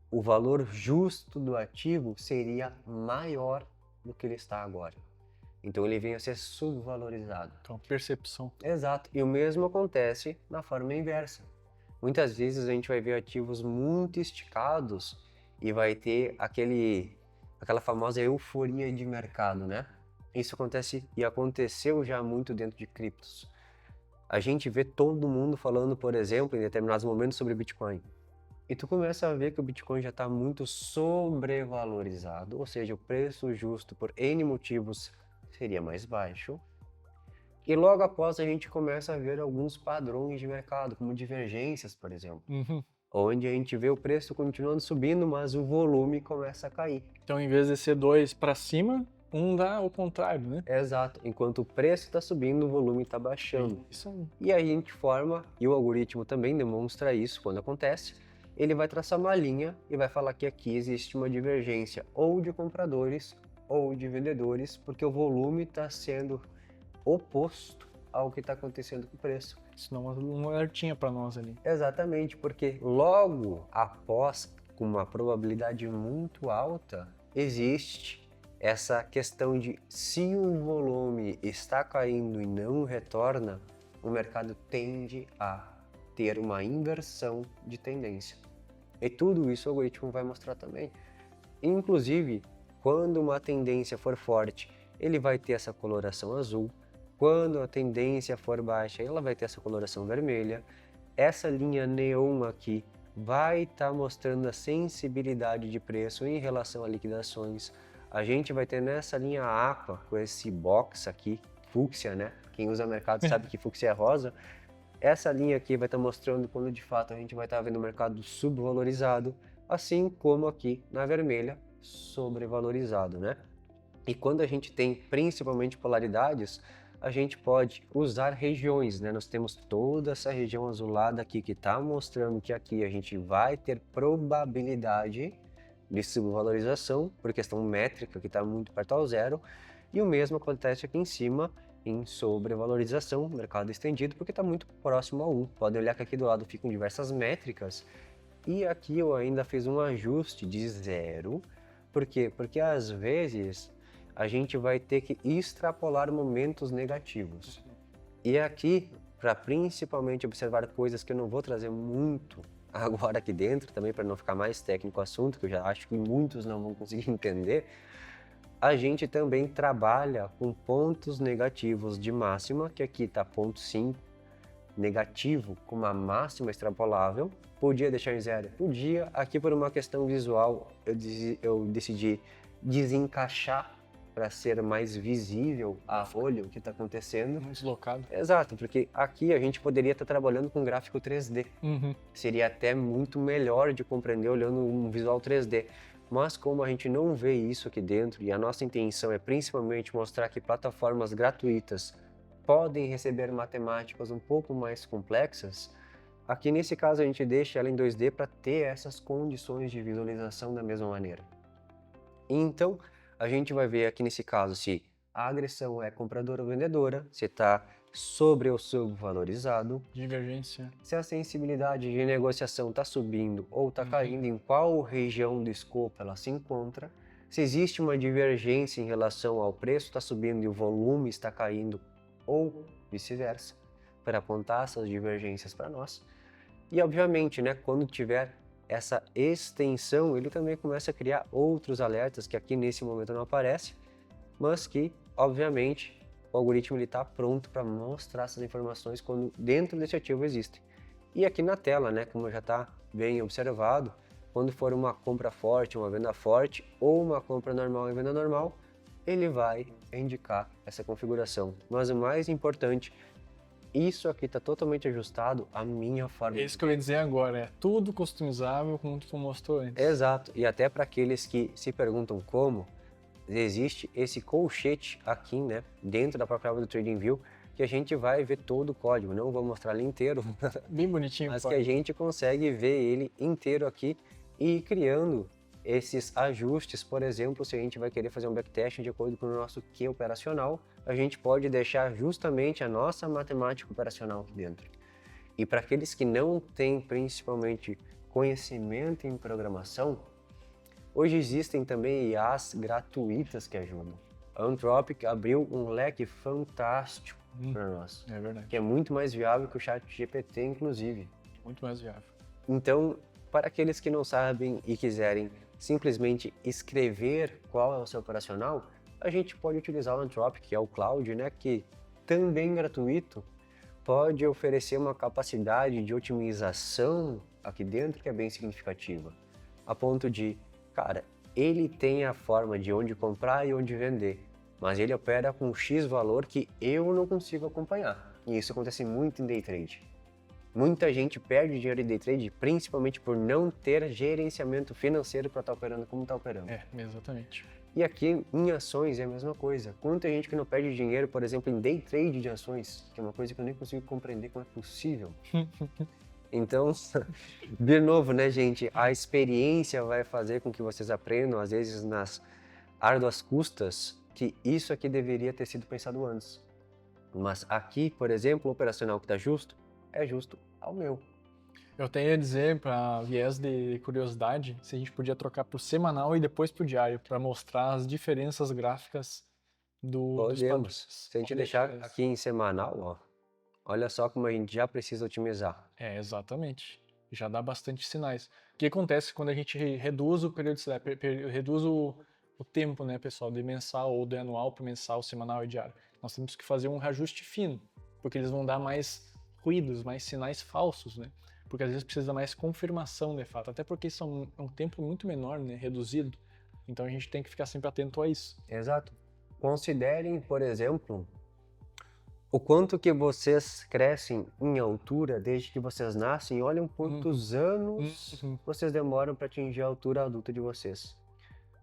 o valor justo do ativo seria maior do que ele está agora. Então ele vem a ser subvalorizado. Então, percepção. Exato. E o mesmo acontece na forma inversa. Muitas vezes a gente vai ver ativos muito esticados e vai ter aquela famosa euforia de mercado, né? Isso acontece e aconteceu já muito dentro de criptos. A gente vê todo mundo falando, por exemplo, em determinados momentos sobre Bitcoin. E tu começa a ver que o Bitcoin já está muito sobrevalorizado, ou seja, o preço justo por N motivos seria mais baixo. E logo após a gente começa a ver alguns padrões de mercado, como divergências, por exemplo, onde a gente vê o preço continuando subindo, mas o volume começa a cair. Então, em vez de ser 2 para cima, um dá o contrário, né? Exato. Enquanto o preço está subindo, o volume está baixando. Isso aí. E aí a gente forma, e o algoritmo também demonstra isso quando acontece, ele vai traçar uma linha e vai falar que aqui existe uma divergência ou de compradores ou de vendedores, porque o volume está sendo oposto ao que está acontecendo com o preço. Isso dá uma alertinha para nós ali. Exatamente, porque logo após, com uma probabilidade muito alta, existe essa questão de se o volume está caindo e não retorna, o mercado tende a ter uma inversão de tendência. E tudo isso o algoritmo vai mostrar também. Inclusive, quando uma tendência for forte, ele vai ter essa coloração azul. Quando a tendência for baixa, ela vai ter essa coloração vermelha. Essa linha neon aqui vai estar mostrando a sensibilidade de preço em relação a liquidações. A gente vai ter nessa linha aqua, com esse box aqui, fúcsia, né? Quem usa mercado sabe que fúcsia é rosa. Essa linha aqui vai estar mostrando quando de fato a gente vai estar vendo o mercado subvalorizado, assim como aqui na vermelha, sobrevalorizado, né? E quando a gente tem principalmente polaridades, a gente pode usar regiões, né? Nós temos toda essa região azulada aqui que está mostrando que aqui a gente vai ter probabilidade de subvalorização por questão métrica que está muito perto ao zero, e o mesmo acontece aqui em cima em sobrevalorização, mercado estendido, porque está muito próximo a 1. Podem olhar que aqui do lado ficam diversas métricas, e aqui eu ainda fiz um ajuste de 0. Por quê? Porque às vezes a gente vai ter que extrapolar momentos negativos. E aqui, para principalmente observar coisas que eu não vou trazer muito agora aqui dentro, também para não ficar mais técnico o assunto, que eu já acho que muitos não vão conseguir entender, a gente também trabalha com pontos negativos de máxima, que aqui está ponto 5, negativo com uma máxima extrapolável. Podia deixar em zero? Podia. Aqui por uma questão visual eu decidi desencaixar para ser mais visível a olho o que está acontecendo. Deslocado. Exato, porque aqui a gente poderia estar trabalhando com gráfico 3D. Uhum. Seria até muito melhor de compreender olhando um visual 3D. Mas como a gente não vê isso aqui dentro e a nossa intenção é principalmente mostrar que plataformas gratuitas podem receber matemáticas um pouco mais complexas, aqui nesse caso a gente deixa ela em 2D para ter essas condições de visualização da mesma maneira. Então, a gente vai ver aqui nesse caso se a agressão é compradora ou vendedora, se está sobre ou subvalorizado, Divergência. se a sensibilidade de negociação está subindo ou está caindo, em qual região do escopo ela se encontra, se existe uma divergência em relação ao preço está subindo e o volume está caindo ou vice-versa, para apontar essas divergências para nós. E obviamente, né, quando tiver essa extensão, ele também começa a criar outros alertas que aqui nesse momento não aparecem, mas que, obviamente, o algoritmo está pronto para mostrar essas informações quando dentro desse ativo existem. E aqui na tela, né, como já está bem observado, quando for uma compra forte, uma venda forte ou uma compra normal e venda normal, ele vai indicar essa configuração. Mas o mais importante, isso aqui está totalmente ajustado à minha forma. É isso que eu ia dizer agora, é tudo customizável como tu mostrou antes. Exato, e até para aqueles que se perguntam como, existe esse colchete aqui, né, dentro da própria aba do TradingView, que a gente vai ver todo o código. Não vou mostrar ele inteiro, Bem bonitinho. mas que a gente consegue ver ele inteiro aqui e ir criando esses ajustes. Por exemplo, se a gente vai querer fazer um backtesting de acordo com o nosso Q operacional, a gente pode deixar justamente a nossa matemática operacional aqui dentro. E para aqueles que não têm principalmente conhecimento em programação, hoje existem também IAs gratuitas que ajudam. A Anthropic abriu um leque fantástico para nós, É verdade. que é muito mais viável que o ChatGPT, inclusive. Muito mais viável. Então, para aqueles que não sabem e quiserem simplesmente escrever qual é o seu operacional, a gente pode utilizar o Anthropic, que é o Cloud, né, que também gratuito, pode oferecer uma capacidade de otimização aqui dentro que é bem significativa, a ponto de, cara, ele tem a forma de onde comprar e onde vender, mas ele opera com X valor que eu não consigo acompanhar. E isso acontece muito em day trade. Muita gente perde dinheiro em day trade, principalmente por não ter gerenciamento financeiro para estar operando como está operando. É, exatamente. E aqui em ações é a mesma coisa. Quanta gente que não perde dinheiro, por exemplo, em day trade de ações, que é uma coisa que eu nem consigo compreender como é possível. Então, de novo, né, gente, a experiência vai fazer com que vocês aprendam, às vezes nas árduas custas, que isso aqui deveria ter sido pensado antes. Mas aqui, por exemplo, o operacional que está justo, é justo ao meu. Eu tenho a dizer, para viés de curiosidade, se a gente podia trocar pro semanal e depois pro diário, para mostrar as diferenças gráficas dos Podemos. padrões. Se a gente deixar aqui em semanal, ó, olha só como a gente já precisa otimizar. É, exatamente. Já dá bastante sinais. O que acontece quando a gente reduz o periodicidade, reduz o tempo, né, pessoal, de mensal ou de anual para mensal, semanal e diário? Nós temos que fazer um reajuste fino, porque eles vão dar mais ruídos, mais sinais falsos, né? Porque às vezes precisa mais confirmação de fato, até porque são um tempo muito menor, né, reduzido. Então a gente tem que ficar sempre atento a isso. Exato. Considerem, por exemplo, o quanto que vocês crescem em altura desde que vocês nascem. Olhem quantos anos vocês demoram para atingir a altura adulta de vocês.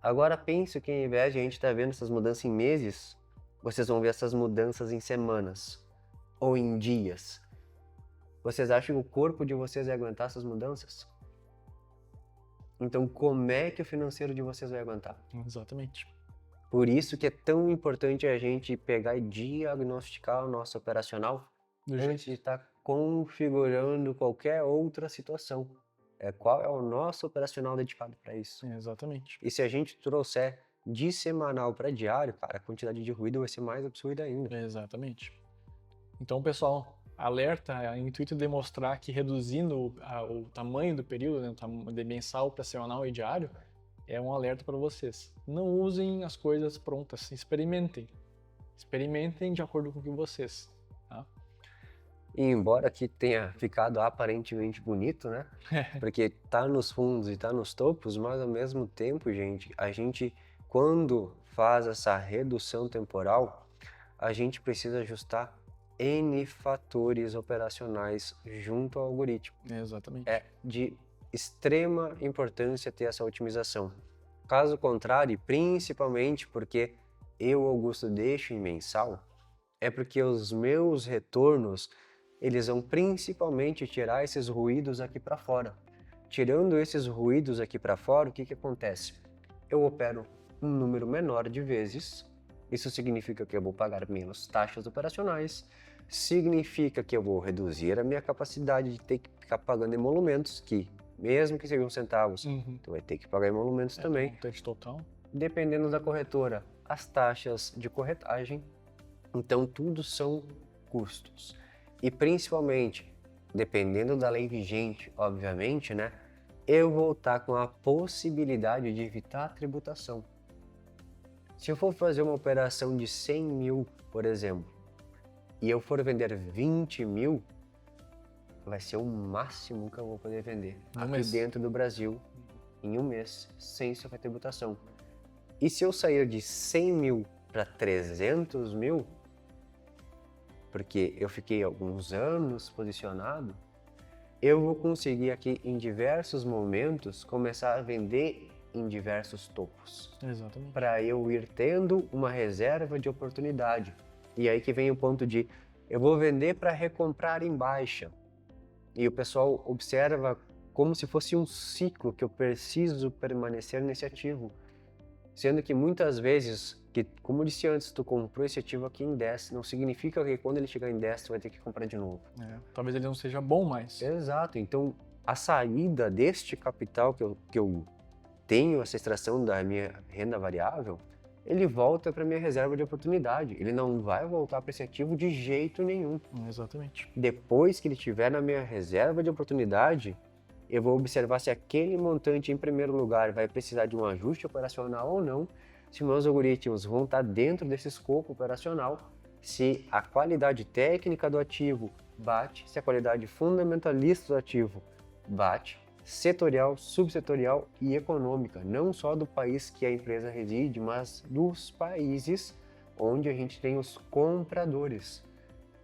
Agora pense que ao invés de a gente estar vendo essas mudanças em meses, vocês vão ver essas mudanças em semanas ou em dias. Vocês acham que o corpo de vocês vai aguentar essas mudanças? Então, como é que o financeiro de vocês vai aguentar? Exatamente. Por isso que é tão importante a gente pegar e diagnosticar o nosso operacional antes de estar configurando qualquer outra situação. Qual é o nosso operacional dedicado para isso? Exatamente. E se a gente trouxer de semanal para diário, cara, a quantidade de ruído vai ser mais absurda ainda. Exatamente. Então, pessoal, alerta, o intuito de demonstrar que reduzindo o tamanho do período, né, o tamanho de mensal para semanal e diário, é um alerta para vocês. Não usem as coisas prontas, experimentem. Experimentem de acordo com o que vocês, tá? E embora que tenha ficado aparentemente bonito, né? Porque tá nos fundos e tá nos topos, mas ao mesmo tempo, gente, a gente, quando faz essa redução temporal, a gente precisa ajustar N fatores operacionais junto ao algoritmo. Exatamente. É de extrema importância ter essa otimização. Caso contrário, principalmente porque eu, Augusto, deixo em mensal, é porque os meus retornos, eles vão principalmente tirar esses ruídos aqui para fora. Tirando esses ruídos aqui para fora, o que que acontece? Eu opero um número menor de vezes, isso significa que eu vou pagar menos taxas operacionais, significa que eu vou reduzir a minha capacidade de ter que ficar pagando emolumentos, que mesmo que sejam centavos, tu vai ter que pagar emolumentos também. Montante total. Dependendo da corretora, as taxas de corretagem. Então, tudo são custos. E principalmente, dependendo da lei vigente, obviamente, né? Eu vou estar com a possibilidade de evitar a tributação. Se eu for fazer uma operação de 100 mil, por exemplo, e eu for vender 20 mil, vai ser o máximo que eu vou poder vender aqui dentro do Brasil em um mês, sem sofrer tributação. E se eu sair de 100 mil para 300 mil, porque eu fiquei alguns anos posicionado, eu vou conseguir aqui em diversos momentos começar a vender em diversos topos. Exatamente. Para eu ir tendo uma reserva de oportunidade. E aí que vem o ponto de eu vou vender para recomprar em baixa. E o pessoal observa como se fosse um ciclo que eu preciso permanecer nesse ativo. Sendo que muitas vezes, que, como eu disse antes, tu comprou esse ativo aqui em 10, não significa que quando ele chegar em 10 tu vai ter que comprar de novo. Talvez ele não seja bom mais. Exato, então a saída deste capital que eu tenho, essa extração da minha renda variável, ele volta para minha reserva de oportunidade, ele não vai voltar para esse ativo de jeito nenhum. Exatamente. Depois que ele estiver na minha reserva de oportunidade, eu vou observar se aquele montante, em primeiro lugar, vai precisar de um ajuste operacional ou não, se meus algoritmos vão estar dentro desse escopo operacional, se a qualidade técnica do ativo bate, se a qualidade fundamentalista do ativo bate, setorial, subsetorial e econômica, não só do país que a empresa reside, mas dos países onde a gente tem os compradores.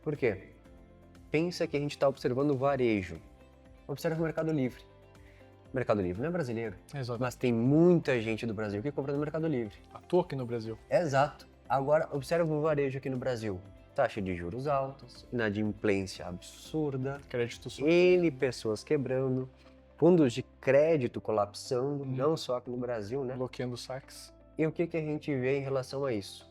Por quê? Pensa que a gente está observando o varejo. Observa o Mercado Livre. O Mercado Livre não é brasileiro, Exato. mas tem muita gente do Brasil que compra no Mercado Livre. Atua aqui no Brasil. Exato. Agora, observa o varejo aqui no Brasil. Taxa de juros altos, inadimplência absurda, Crédito N pessoas quebrando, fundos de crédito colapsando, não só aqui no Brasil, né? bloqueando saques. E o que a gente vê em relação a isso?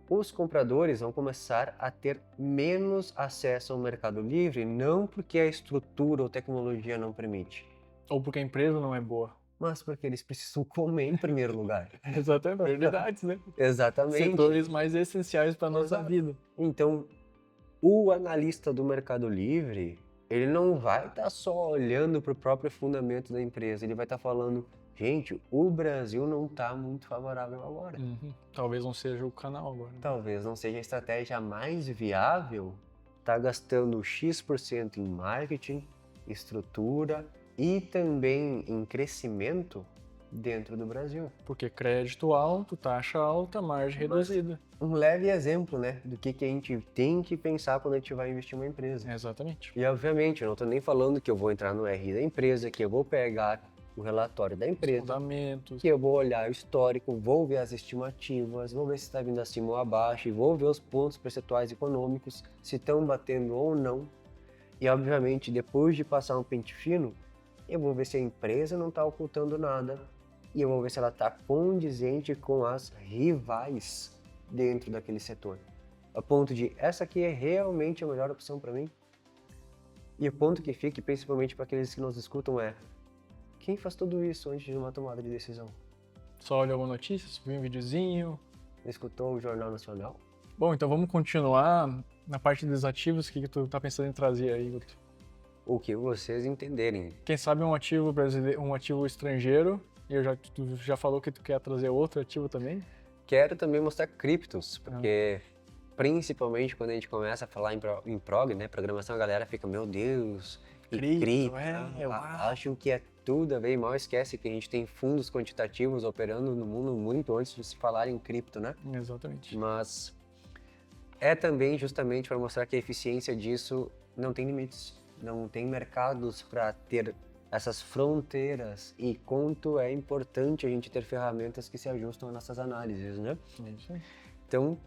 Os compradores vão começar a ter menos acesso ao Mercado Livre, não porque a estrutura ou tecnologia não permite, Ou porque a empresa não é boa. mas porque eles precisam comer em primeiro lugar. Exatamente. Prioridades, né? Exatamente. Setores mais essenciais para nossa Exato. vida. Então, o analista do Mercado Livre, ele não vai estar só olhando para o próprio fundamento da empresa, ele vai estar falando, gente, o Brasil não está muito favorável agora. Talvez não seja o canal agora. Talvez não seja a estratégia mais viável estar gastando X% em marketing, estrutura e também em crescimento dentro do Brasil. Porque crédito alto, taxa alta, margem reduzida. Um leve exemplo, né, do que a gente tem que pensar quando a gente vai investir em uma empresa. Exatamente. E obviamente, eu não estou nem falando que eu vou entrar no RI da empresa, que eu vou pegar o relatório da empresa, Fundamentos. que eu vou olhar o histórico, vou ver as estimativas, vou ver se está vindo acima ou abaixo, e vou ver os pontos percentuais econômicos, se estão batendo ou não. E obviamente, depois de passar um pente fino, eu vou ver se a empresa não está ocultando nada, e eu vou ver se ela está condizente com as rivais dentro daquele setor. A ponto de, essa aqui é realmente a melhor opção para mim? E o ponto que fica, principalmente para aqueles que nos escutam, é: quem faz tudo isso antes de uma tomada de decisão? Só olhou alguma notícia, viu um videozinho. Escutou o Jornal Nacional? Bom, então vamos continuar Na parte dos ativos, o que tu tá pensando em trazer aí, Guto? O que vocês entenderem. Quem sabe um ativo brasileiro, um ativo estrangeiro, e tu já falou que tu quer trazer outro ativo também? Quero também mostrar criptos, Ah. porque principalmente quando a gente começa a falar em prog, né, programação, a galera fica, meu Deus, e cripto, acham que é tudo a ver, e mal esquece que a gente tem fundos quantitativos operando no mundo muito antes de se falar em cripto, né? Exatamente. Mas é também justamente para mostrar que a eficiência disso não tem limites, não tem mercados para ter essas fronteiras e quanto é importante a gente ter ferramentas que se ajustam às nossas análises, né? É isso aí. Então,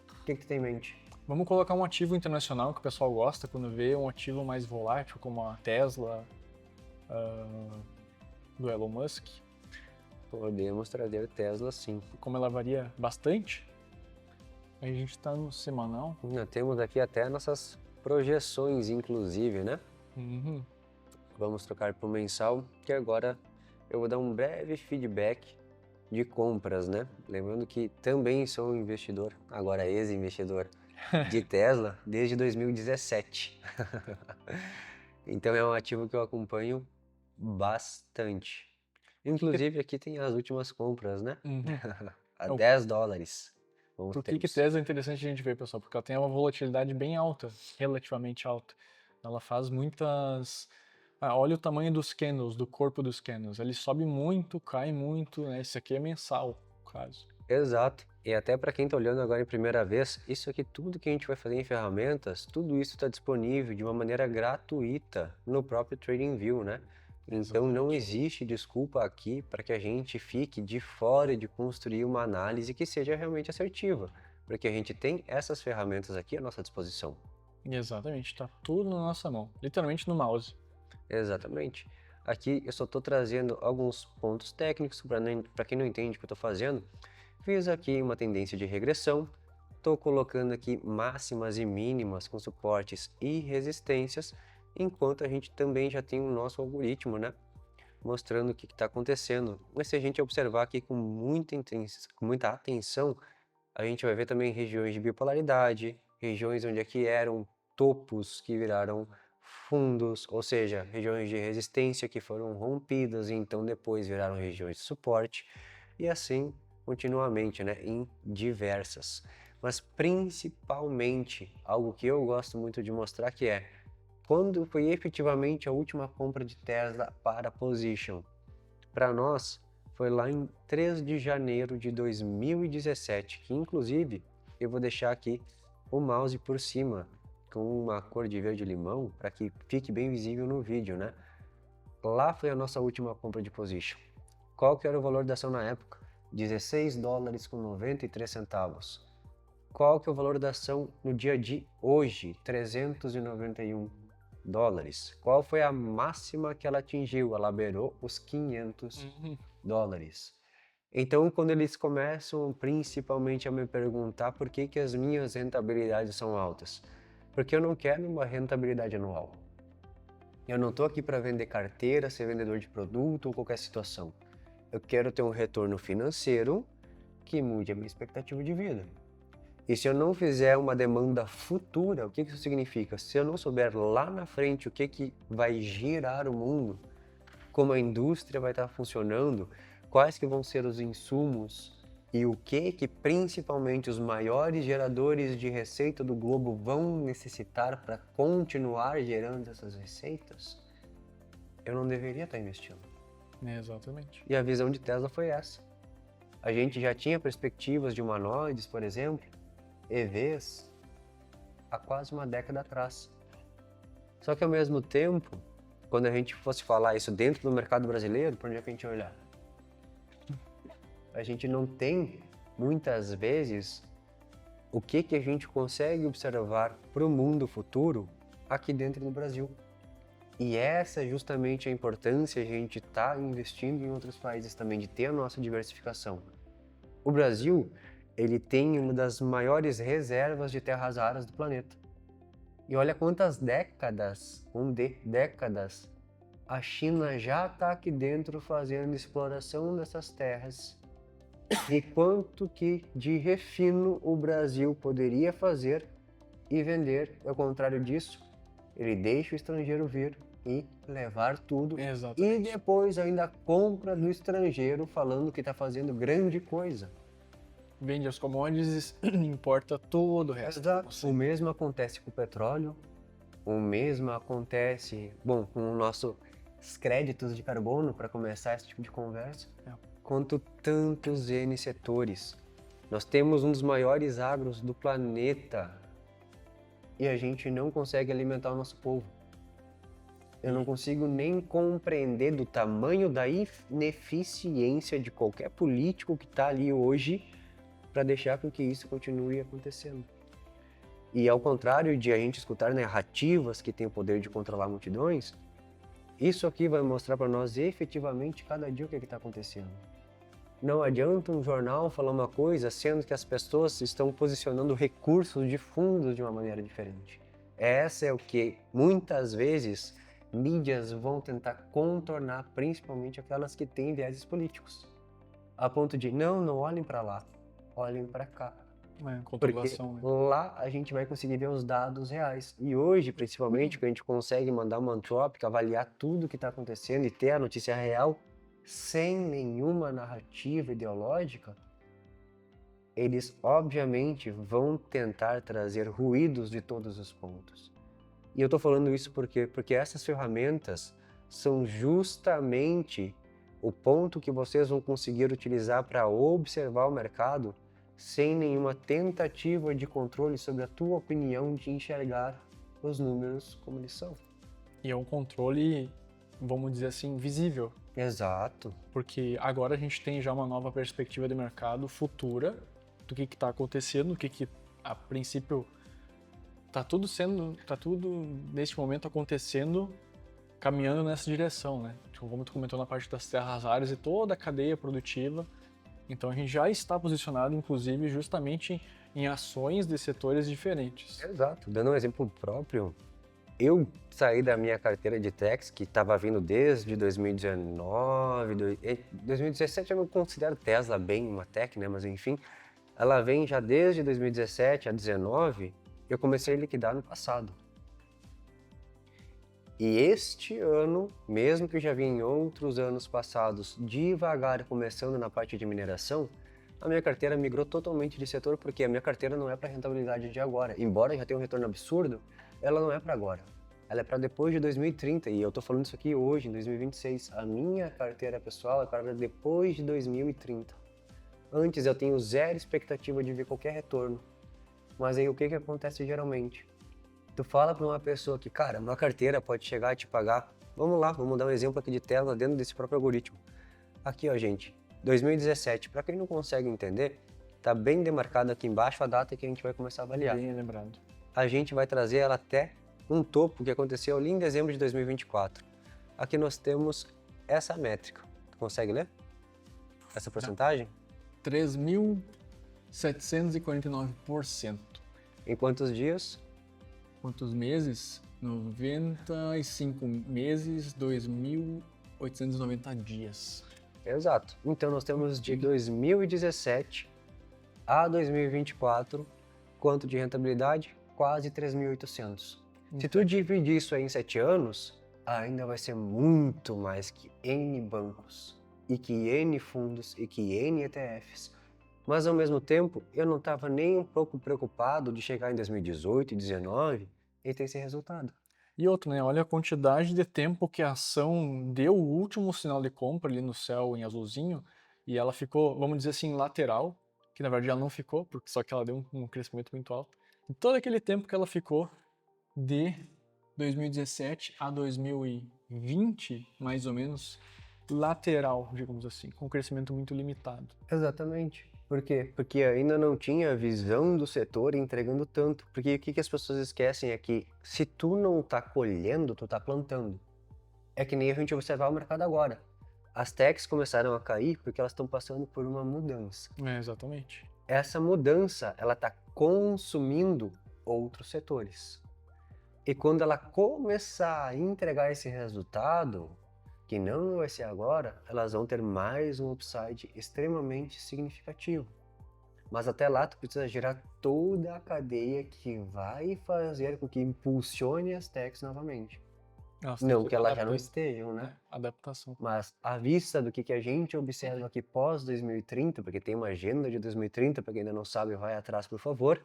o que tu tem em mente? Vamos colocar um ativo internacional que o pessoal gosta quando vê um ativo mais volátil, como a Tesla, do Elon Musk. Podemos trazer Tesla, sim. Como ela varia bastante, a gente está no semanal. Temos aqui até nossas projeções, inclusive, né? Uhum. Vamos trocar para o mensal, que agora eu vou dar um breve feedback de compras, né? Lembrando que também sou um investidor, agora ex-investidor de Tesla, desde 2017. Então é um ativo que eu acompanho bastante. Inclusive aqui tem as últimas compras, né? Uhum. A $10. Por que Tesla é interessante a gente ver, pessoal? Porque ela tem uma volatilidade bem alta, relativamente alta. Ela faz muitas... olha o tamanho dos candles, do corpo dos candles. Ele sobe muito, cai muito, né? Esse aqui é mensal, no caso. Exato. E até para quem está olhando agora em primeira vez, isso aqui, tudo que a gente vai fazer em ferramentas, tudo isso está disponível de uma maneira gratuita no próprio TradingView, né? Então não existe desculpa aqui para que a gente fique de fora de construir uma análise que seja realmente assertiva, porque a gente tem essas ferramentas aqui à nossa disposição. Exatamente, está tudo na nossa mão, literalmente no mouse. Exatamente. Aqui eu só estou trazendo alguns pontos técnicos para quem não entende o que eu estou fazendo. Fiz aqui uma tendência de regressão, estou colocando aqui máximas e mínimas com suportes e resistências, enquanto a gente também já tem o nosso algoritmo, né? Mostrando o que está acontecendo. Mas se a gente observar aqui com muita atenção, a gente vai ver também regiões de bipolaridade, regiões onde aqui eram topos que viraram fundos, ou seja, regiões de resistência que foram rompidas e então depois viraram regiões de suporte, e assim continuamente, né, em diversas. Mas principalmente, algo que eu gosto muito de mostrar que é, quando foi efetivamente a última compra de Tesla para Position? Para nós, foi lá em 3 de janeiro de 2017, que inclusive eu vou deixar aqui o mouse por cima, com uma cor de verde-limão, para que fique bem visível no vídeo, né? Lá foi a nossa última compra de Position. Qual que era o valor da ação na época? $16,93. Qual que é o valor da ação no dia de hoje? $391. Qual foi a máxima que ela atingiu? Ela beirou os $500. Então, quando eles começam principalmente a me perguntar por que as minhas rentabilidades são altas, porque eu não quero uma rentabilidade anual. Eu não estou aqui para vender carteira, ser vendedor de produto ou qualquer situação. Eu quero ter um retorno financeiro que mude a minha expectativa de vida. E se eu não fizer uma demanda futura, o que isso significa? Se eu não souber lá na frente o que vai girar o mundo, como a indústria vai estar funcionando, quais que vão ser os insumos e o que principalmente os maiores geradores de receita do globo vão necessitar para continuar gerando essas receitas, eu não deveria estar investindo. Exatamente. E a visão de Tesla foi essa. A gente já tinha perspectivas de humanoides, por exemplo, EVs, há quase uma década atrás. Só que ao mesmo tempo, quando a gente fosse falar isso dentro do mercado brasileiro, para onde é que a gente ia olhar? A gente não tem, muitas vezes, o que a gente consegue observar para o mundo futuro aqui dentro do Brasil. E essa é justamente a importância de a gente estar investindo em outros países também, de ter a nossa diversificação. O Brasil, ele tem uma das maiores reservas de terras raras do planeta. E olha quantas décadas, a China já está aqui dentro fazendo exploração dessas terras. E quanto que de refino o Brasil poderia fazer e vender. Ao contrário disso, ele deixa o estrangeiro vir e levar tudo. E Exatamente. depois ainda compra do estrangeiro falando que está fazendo grande coisa. Vende as commodities e importa todo o resto. Exato. O mesmo acontece com o petróleo, o mesmo acontece, bom, com os nossos créditos de carbono, para começar esse tipo de conversa, quanto tantos N setores. Nós temos um dos maiores agros do planeta e a gente não consegue alimentar o nosso povo. Eu não consigo nem compreender do tamanho da ineficiência de qualquer político que está ali hoje para deixar com que isso continue acontecendo. E ao contrário de a gente escutar narrativas que têm o poder de controlar multidões, isso aqui vai mostrar para nós efetivamente cada dia o que está acontecendo. Não adianta um jornal falar uma coisa sendo que as pessoas estão posicionando recursos de fundos de uma maneira diferente. Essa é o que muitas vezes mídias vão tentar contornar, principalmente aquelas que têm vieses políticos. A ponto de, não olhem para lá, olhem para cá. Controlação, Porque lá a gente vai conseguir ver os dados reais. E hoje, principalmente, que a gente consegue mandar uma antrópica, avaliar tudo o que está acontecendo e ter a notícia real, sem nenhuma narrativa ideológica, eles obviamente vão tentar trazer ruídos de todos os pontos. E eu estou falando isso porque essas ferramentas são justamente o ponto que vocês vão conseguir utilizar para observar o mercado sem nenhuma tentativa de controle sobre a tua opinião de enxergar os números como eles são. E é um controle, vamos dizer assim, visível. Exato. Porque agora a gente tem já uma nova perspectiva de mercado futura do que está acontecendo, o que a princípio tá tudo neste momento acontecendo, caminhando nessa direção, né? Como tu comentou na parte das terras raras e toda a cadeia produtiva. Então a gente já está posicionado, inclusive, justamente em ações de setores diferentes. Exato. Dando um exemplo próprio, eu saí da minha carteira de techs, que estava vindo desde 2019, 2017 eu não considero Tesla bem uma tech, né? Mas enfim, ela vem já desde 2017 a 2019, eu comecei a liquidar no passado. E este ano, mesmo que eu já vi em outros anos passados, devagar começando na parte de mineração, a minha carteira migrou totalmente de setor, porque a minha carteira não é para rentabilidade de agora. Embora já tenha um retorno absurdo, ela não é para agora. Ela é para depois de 2030, e eu estou falando isso aqui hoje, em 2026. A minha carteira pessoal é para depois de 2030. Antes eu tenho zero expectativa de ver qualquer retorno. Mas aí o que acontece geralmente? Tu fala para uma pessoa que, cara, uma carteira pode chegar a te pagar. Vamos lá, vamos dar um exemplo aqui de Tesla dentro desse próprio algoritmo. Aqui, ó, gente, 2017. Para quem não consegue entender, tá bem demarcado aqui embaixo a data que a gente vai começar a avaliar. Bem lembrado. A gente vai trazer ela até um topo que aconteceu ali em dezembro de 2024. Aqui nós temos essa métrica. Tu consegue ler? Essa porcentagem? 3.749%. Em quantos dias? Quantos meses? 95 meses, 2.890 dias. Exato. Então nós temos de 2017 a 2024, quanto de rentabilidade? Quase 3.800. Se tu dividir isso aí em 7 anos, ainda vai ser muito mais que N bancos, e que N fundos, e que N ETFs. Mas ao mesmo tempo, eu não estava nem um pouco preocupado de chegar em 2018 e 2019 e ter esse resultado. E outro, né? Olha a quantidade de tempo que a ação deu o último sinal de compra ali no céu em azulzinho e ela ficou, vamos dizer assim, lateral, que na verdade ela não ficou, porque só que ela deu um crescimento muito alto. E todo aquele tempo que ela ficou de 2017 a 2020, mais ou menos, lateral, digamos assim, com um crescimento muito limitado. Exatamente. Por quê? Porque ainda não tinha a visão do setor entregando tanto. Porque o que as pessoas esquecem é que se tu não tá colhendo, tu tá plantando. É que nem a gente observar o mercado agora. As techs começaram a cair porque elas estão passando por uma mudança. Exatamente. Essa mudança, ela tá consumindo outros setores. E quando ela começar a entregar esse resultado, que não vai ser agora, elas vão ter mais um upside extremamente significativo. Mas até lá tu precisa gerar toda a cadeia que vai fazer com que impulsione as techs novamente. Elas têm Não que que elas já não adaptar, estejam, né? né? Adaptação. Mas à vista do que a gente observa aqui pós 2030, porque tem uma agenda de 2030, para quem ainda não sabe, vai atrás, por favor,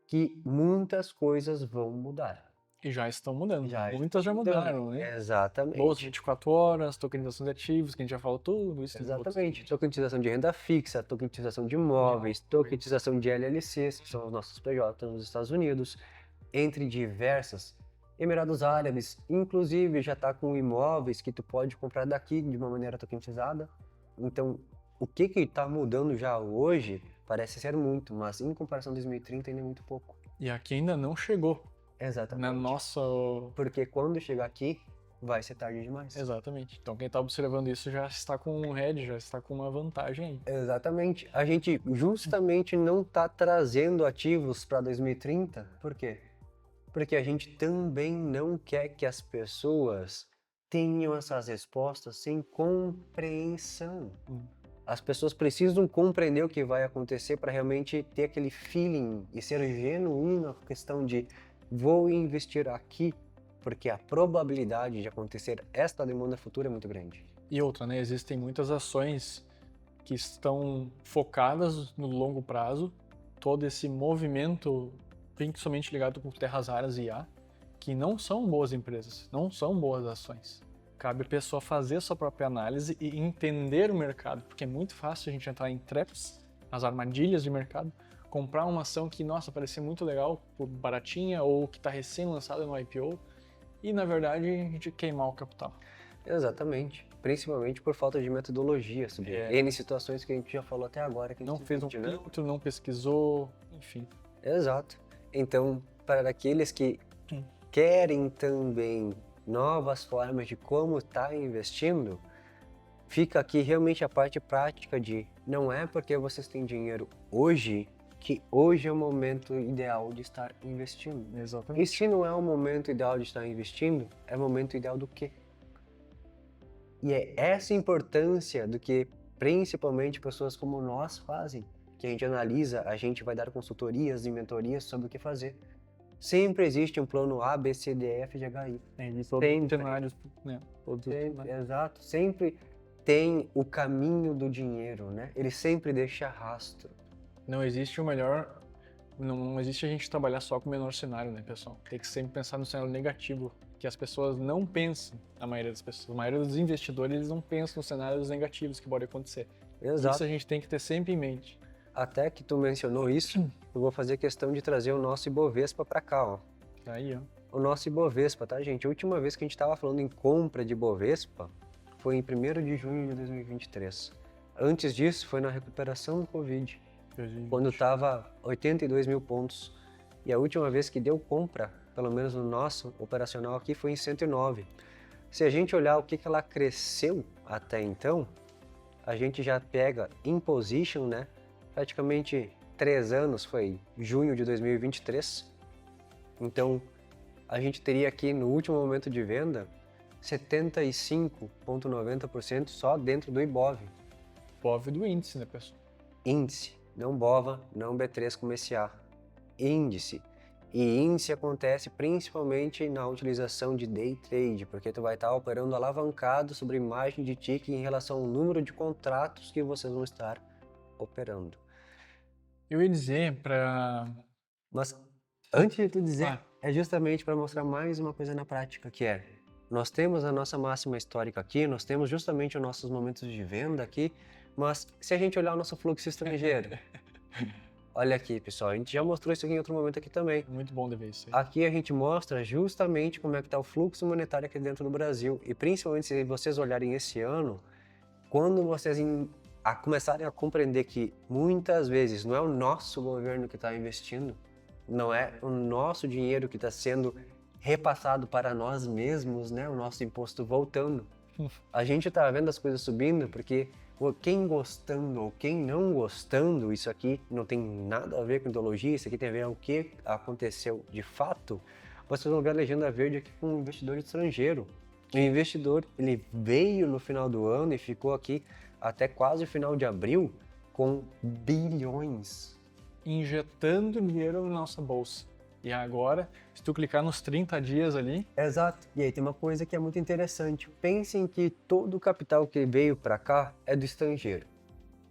que muitas coisas vão mudar. E já estão mudando. Já Muitas já estão mudaram, mudando. né? Bolsa Exatamente. 24 horas, tocenização de ativos, que a gente já falou tudo isso. Exatamente. Tokenização de renda fixa, tokenização de imóveis, tokenização de LLCs, que são os nossos PJs nos Estados Unidos, entre diversas. Emirados Árabes, inclusive, já está com imóveis que tu pode comprar daqui de uma maneira tokenizada. Então, o que está mudando já hoje parece ser muito, mas em comparação a 2030 ainda é muito pouco. E aqui ainda não chegou. Exatamente. Na nossa... Porque quando chegar aqui, vai ser tarde demais. Exatamente. Então quem está observando isso já está com um head, já está com uma vantagem aí. Exatamente. A gente justamente não está trazendo ativos para 2030. Por quê? Porque a gente também não quer que as pessoas tenham essas respostas sem compreensão. As pessoas precisam compreender o que vai acontecer para realmente ter aquele feeling e ser genuíno a questão de vou investir aqui, porque a probabilidade de acontecer esta demanda futura é muito grande. E outra, né? Existem muitas ações que estão focadas no longo prazo, todo esse movimento principalmente ligado com terras raras e IA, que não são boas empresas, não são boas ações. Cabe a pessoa fazer a sua própria análise e entender o mercado, porque é muito fácil a gente entrar em traps, as armadilhas de mercado, comprar uma ação que, nossa, parecia muito legal, por baratinha, ou que está recém-lançada no IPO, e na verdade a gente queimar o capital. Exatamente. Principalmente por falta de metodologia sobre N situações que a gente já falou até agora. Que não fez um filtro, não pesquisou, enfim. Exato. Então, para aqueles que querem também novas formas de como estar investindo, fica aqui realmente a parte prática de não é porque vocês têm dinheiro hoje que hoje é o momento ideal de estar investindo. Exatamente. E se não é o momento ideal de estar investindo, é o momento ideal do quê? E é essa importância do que principalmente pessoas como nós fazem, que a gente analisa, a gente vai dar consultorias e mentorias sobre o que fazer. Sempre existe um plano A, B, C, D, E, F, G, H, I. Cenários, né? Exato. Sempre tem o caminho do dinheiro, né? Ele sempre deixa rastro. Não existe o melhor... Não existe a gente trabalhar só com o menor cenário, né, pessoal? Tem que sempre pensar no cenário negativo, que as pessoas não pensam, a maioria das pessoas. A maioria dos investidores, eles não pensam nos cenários negativos que podem acontecer. Exato. Isso a gente tem que ter sempre em mente. Até que tu mencionou isso, eu vou fazer questão de trazer o nosso Ibovespa para cá, ó. Aí, ó. O nosso Ibovespa, tá, gente? A última vez que a gente estava falando em compra de Ibovespa foi em 1º de junho de 2023. Antes disso, foi na recuperação do Covid, quando estava 82 mil pontos. E a última vez que deu compra, pelo menos no nosso operacional aqui, foi em 109. Se a gente olhar o que ela cresceu até então, a gente já pega in position, né? Praticamente 3 anos, foi junho de 2023. Então, a gente teria aqui no último momento de venda 75,90% só dentro do IBOV. IBOV do índice, né, pessoal? Índice, não BOVA, não B3 como SA. Índice. E índice acontece principalmente na utilização de day trade, porque tu vai estar operando alavancado sobre margem de ticket em relação ao número de contratos que vocês vão estar operando. Eu ia dizer para... Mas antes de tu dizer, é justamente para mostrar mais uma coisa na prática, que é, nós temos a nossa máxima histórica aqui, nós temos justamente os nossos momentos de venda aqui, mas se a gente olhar o nosso fluxo estrangeiro, olha aqui, pessoal, a gente já mostrou isso aqui em outro momento aqui também. Muito bom de ver isso aí. Aqui a gente mostra justamente como é que está o fluxo monetário aqui dentro do Brasil, e principalmente se vocês olharem esse ano, quando vocês começarem a compreender que muitas vezes não é o nosso governo que está investindo, não é o nosso dinheiro que está sendo repassado para nós mesmos, né? O nosso imposto voltando. A gente está vendo as coisas subindo porque quem gostando ou quem não gostando, isso aqui não tem nada a ver com ideologia, isso aqui tem a ver com o que aconteceu de fato. Vocês vão ver a legenda verde aqui com um investidor estrangeiro. O investidor, ele veio no final do ano e ficou aqui até quase o final de abril, com bilhões. Injetando dinheiro na nossa bolsa. E agora, se tu clicar nos 30 dias ali, Exato. E aí tem uma coisa que é muito interessante. Pensem que todo o capital que veio para cá é do estrangeiro.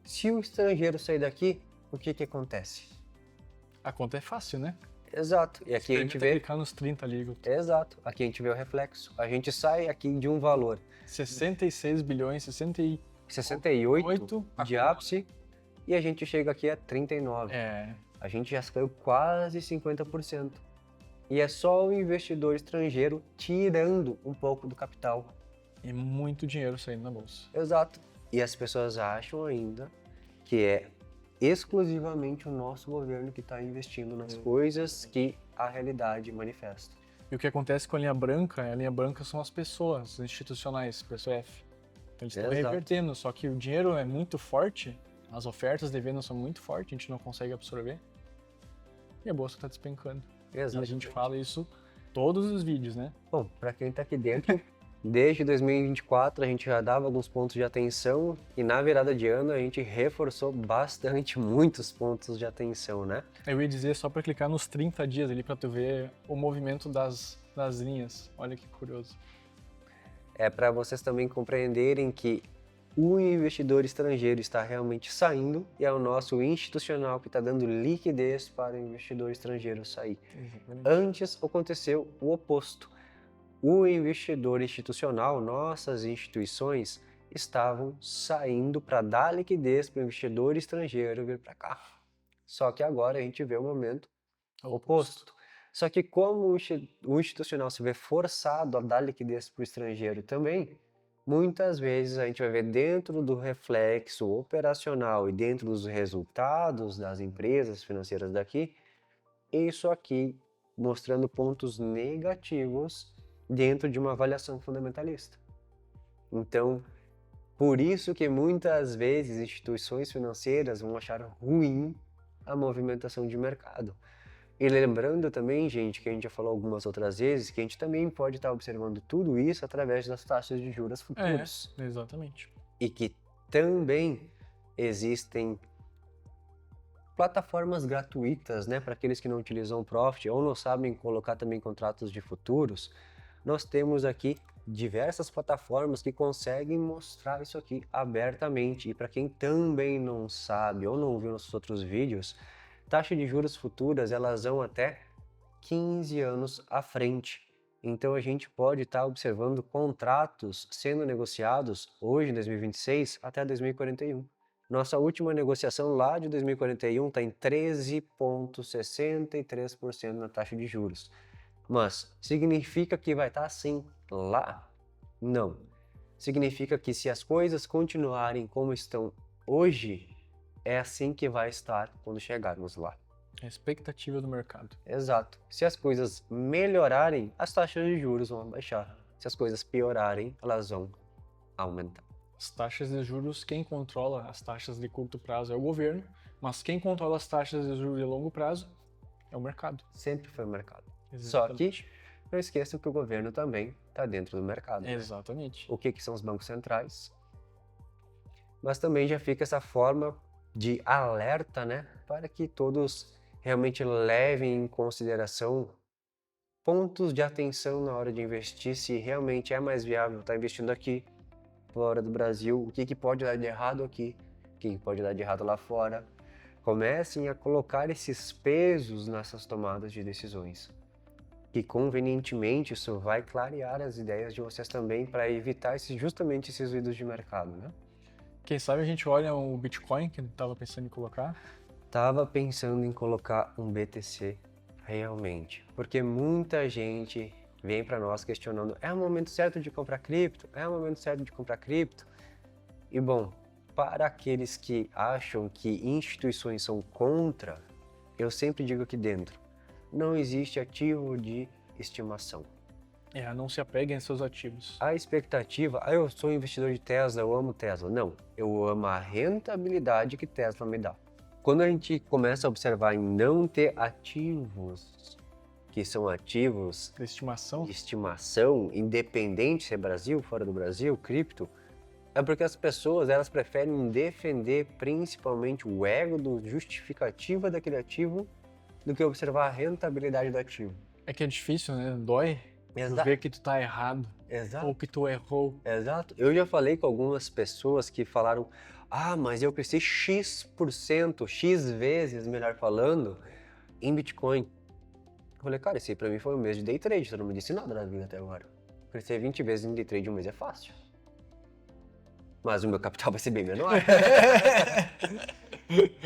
Se o estrangeiro sair daqui, o que que acontece? a conta é fácil, né? Exato. E aqui a gente Experimenta vê... clicar nos 30 ali, Guto. Exato. Aqui a gente vê o reflexo. A gente sai aqui de um valor 66 bilhões, 68 68 de a- ápice e a gente chega aqui a 39. É, A gente já caiu quase 50%. E é só o investidor estrangeiro tirando um pouco do capital. e muito dinheiro saindo na bolsa. Exato. E as pessoas acham ainda que é exclusivamente o nosso governo que está investindo nas coisas que a realidade manifesta. E o que acontece com a linha branca são as pessoas institucionais, preço F. Então eles estão Exato. revertendo, só que o dinheiro é muito forte, as ofertas de venda são muito fortes, a gente não consegue absorver. E a bolsa está despencando. E a gente fala isso todos os vídeos, né? Bom, para quem está aqui dentro, desde 2024 a gente já dava alguns pontos de atenção e na virada de ano a gente reforçou bastante, muitos pontos de atenção, né? Eu ia dizer só para clicar nos 30 dias ali para tu ver o movimento das linhas. Olha que curioso. É para vocês também compreenderem que o investidor estrangeiro está realmente saindo e é o nosso institucional que está dando liquidez para o investidor estrangeiro sair. Antes aconteceu o oposto. O investidor institucional, nossas instituições, estavam saindo para dar liquidez para o investidor estrangeiro vir para cá. Só que agora a gente vê o momento oposto. Só que como o institucional se vê forçado a dar liquidez para o estrangeiro também, muitas vezes a gente vai ver dentro do reflexo operacional e dentro dos resultados das empresas financeiras daqui, isso aqui mostrando pontos negativos dentro de uma avaliação fundamentalista. Então, por isso que muitas vezes instituições financeiras vão achar ruim a movimentação de mercado. E lembrando também, gente, que a gente já falou algumas outras vezes, que a gente também pode estar observando tudo isso através das taxas de juros futuros. Exatamente. E que também existem plataformas gratuitas, né, para aqueles que não utilizam o Profit ou não sabem colocar também contratos de futuros. Nós temos aqui diversas plataformas que conseguem mostrar isso aqui abertamente. E para quem também não sabe ou não viu nossos outros vídeos, taxa de juros futuras, elas vão até 15 anos à frente. Então a gente pode estar observando contratos sendo negociados hoje em 2026 até 2041. Nossa última negociação lá de 2041 está em 13,63% na taxa de juros. Mas significa que vai estar assim lá? Não. Significa que se as coisas continuarem como estão hoje, é assim que vai estar quando chegarmos lá. É a expectativa do mercado. Exato. Se as coisas melhorarem, as taxas de juros vão baixar. Se as coisas piorarem, elas vão aumentar. As taxas de juros, quem controla as taxas de curto prazo é o governo, mas quem controla as taxas de juros de longo prazo é o mercado. Sempre foi o mercado. Exatamente. Só que não esqueçam que o governo também está dentro do mercado. Né? Exatamente. O que são os bancos centrais? Mas também já fica essa forma de alerta, né, para que todos realmente levem em consideração pontos de atenção na hora de investir, se realmente é mais viável estar investindo aqui, fora do Brasil, o que pode dar de errado aqui, o que pode dar de errado lá fora. Comecem a colocar esses pesos nessas tomadas de decisões. E convenientemente isso vai clarear as ideias de vocês também para evitar justamente esses ruídos de mercado, né? Quem sabe a gente olha o Bitcoin, que ele estava pensando em colocar. Tava pensando em colocar um BTC realmente, porque muita gente vem para nós questionando: é o momento certo de comprar cripto? É o momento certo de comprar cripto? E bom, para aqueles que acham que instituições são contra, eu sempre digo aqui dentro: não existe ativo de estimação. Não se apeguem a seus ativos. A expectativa, eu sou investidor de Tesla, eu amo Tesla. Não, eu amo a rentabilidade que Tesla me dá. Quando a gente começa a observar em não ter ativos, que são ativos De estimação. de estimação, independente se é Brasil, fora do Brasil, cripto, É porque as pessoas, elas preferem defender principalmente o ego do justificativa daquele ativo do que observar a rentabilidade do ativo. É que é difícil, né? Dói Exato. ver que tu tá errado Exato. ou que tu errou. Exato. Eu já falei com algumas pessoas que falaram, mas eu cresci X%, X vezes, melhor falando, em Bitcoin. Eu falei, cara, esse aí pra mim foi um mês de day trade, você não me disse nada na vida até agora. Crescer 20 vezes em day trade em um mês é fácil. Mas o meu capital vai ser bem menor.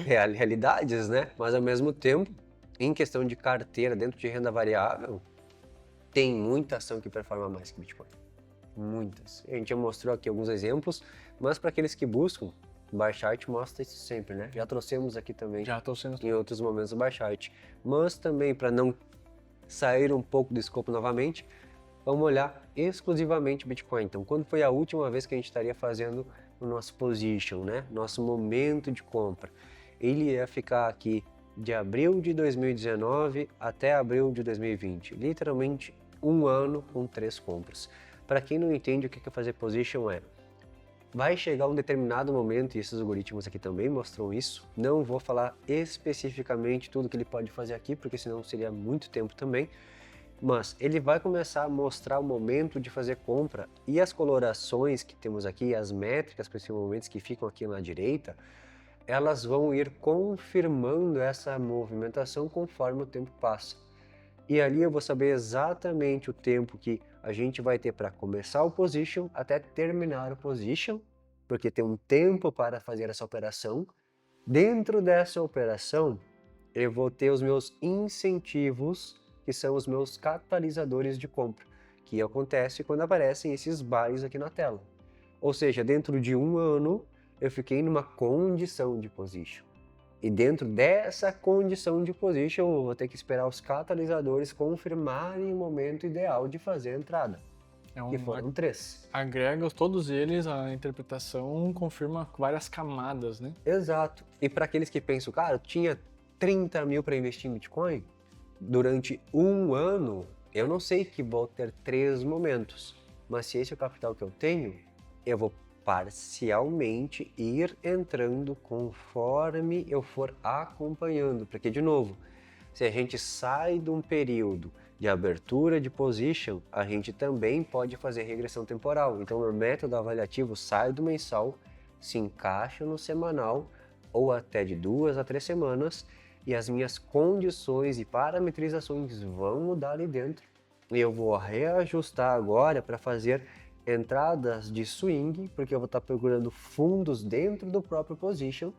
Realidades, né? Mas ao mesmo tempo, em questão de carteira, dentro de renda variável, tem muita ação que performa mais que Bitcoin. Muitas. A gente já mostrou aqui alguns exemplos, mas para aqueles que buscam, o Barchart mostra isso sempre, né? Já trouxemos aqui também Já tô sendo... em outros momentos o Barchart. Mas também, para não sair um pouco do escopo novamente, vamos olhar exclusivamente Bitcoin. Então, quando foi a última vez que a gente estaria fazendo o nosso position, né? Nosso momento de compra? Ele ia ficar aqui de abril de 2019 até abril de 2020. Literalmente um ano com 3 compras. Para quem não entende o que é fazer position vai chegar um determinado momento, e esses algoritmos aqui também mostram isso, não vou falar especificamente tudo que ele pode fazer aqui, porque senão seria muito tempo também, mas ele vai começar a mostrar o momento de fazer compra e as colorações que temos aqui, as métricas para esses momentos que ficam aqui na direita, elas vão ir confirmando essa movimentação conforme o tempo passa. E ali eu vou saber exatamente o tempo que a gente vai ter para começar o position até terminar o position, porque tem um tempo para fazer essa operação. Dentro dessa operação, eu vou ter os meus incentivos, que são os meus catalisadores de compra, que acontece quando aparecem esses buys aqui na tela. Ou seja, dentro de um ano, eu fiquei numa condição de position. E dentro dessa condição de position, eu vou ter que esperar os catalisadores confirmarem o momento ideal de fazer a entrada, que foram 3. Agrega todos eles, a interpretação confirma várias camadas, né? Exato. E para aqueles que pensam, cara, eu tinha 30 mil para investir em Bitcoin, durante um ano, eu não sei que vou ter 3 momentos, mas se esse é o capital que eu tenho, eu vou parcialmente ir entrando conforme eu for acompanhando, porque de novo, se a gente sai de um período de abertura de position, a gente também pode fazer regressão temporal. Então o método avaliativo sai do mensal, se encaixa no semanal ou até de 2 a 3 semanas e as minhas condições e parametrizações vão mudar ali dentro. E eu vou reajustar agora para fazer entradas de swing, porque eu vou estar procurando fundos dentro do próprio position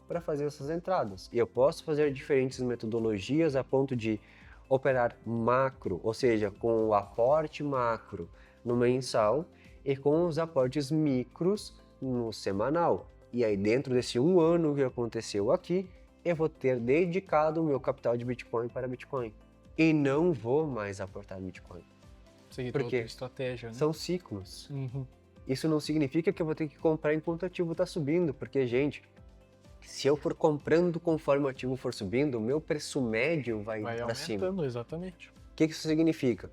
para fazer essas entradas. E eu posso fazer diferentes metodologias a ponto de operar macro, ou seja, com o aporte macro no mensal e com os aportes micros no semanal. E aí dentro desse um ano que aconteceu aqui, eu vou ter dedicado o meu capital de Bitcoin para Bitcoin. E não vou mais aportar Bitcoin. Porque estratégia, né? São ciclos. Isso não significa que eu vou ter que comprar enquanto o ativo está subindo, porque, gente, se eu for comprando conforme o ativo for subindo, o meu preço médio vai para cima. Exatamente. O que isso significa?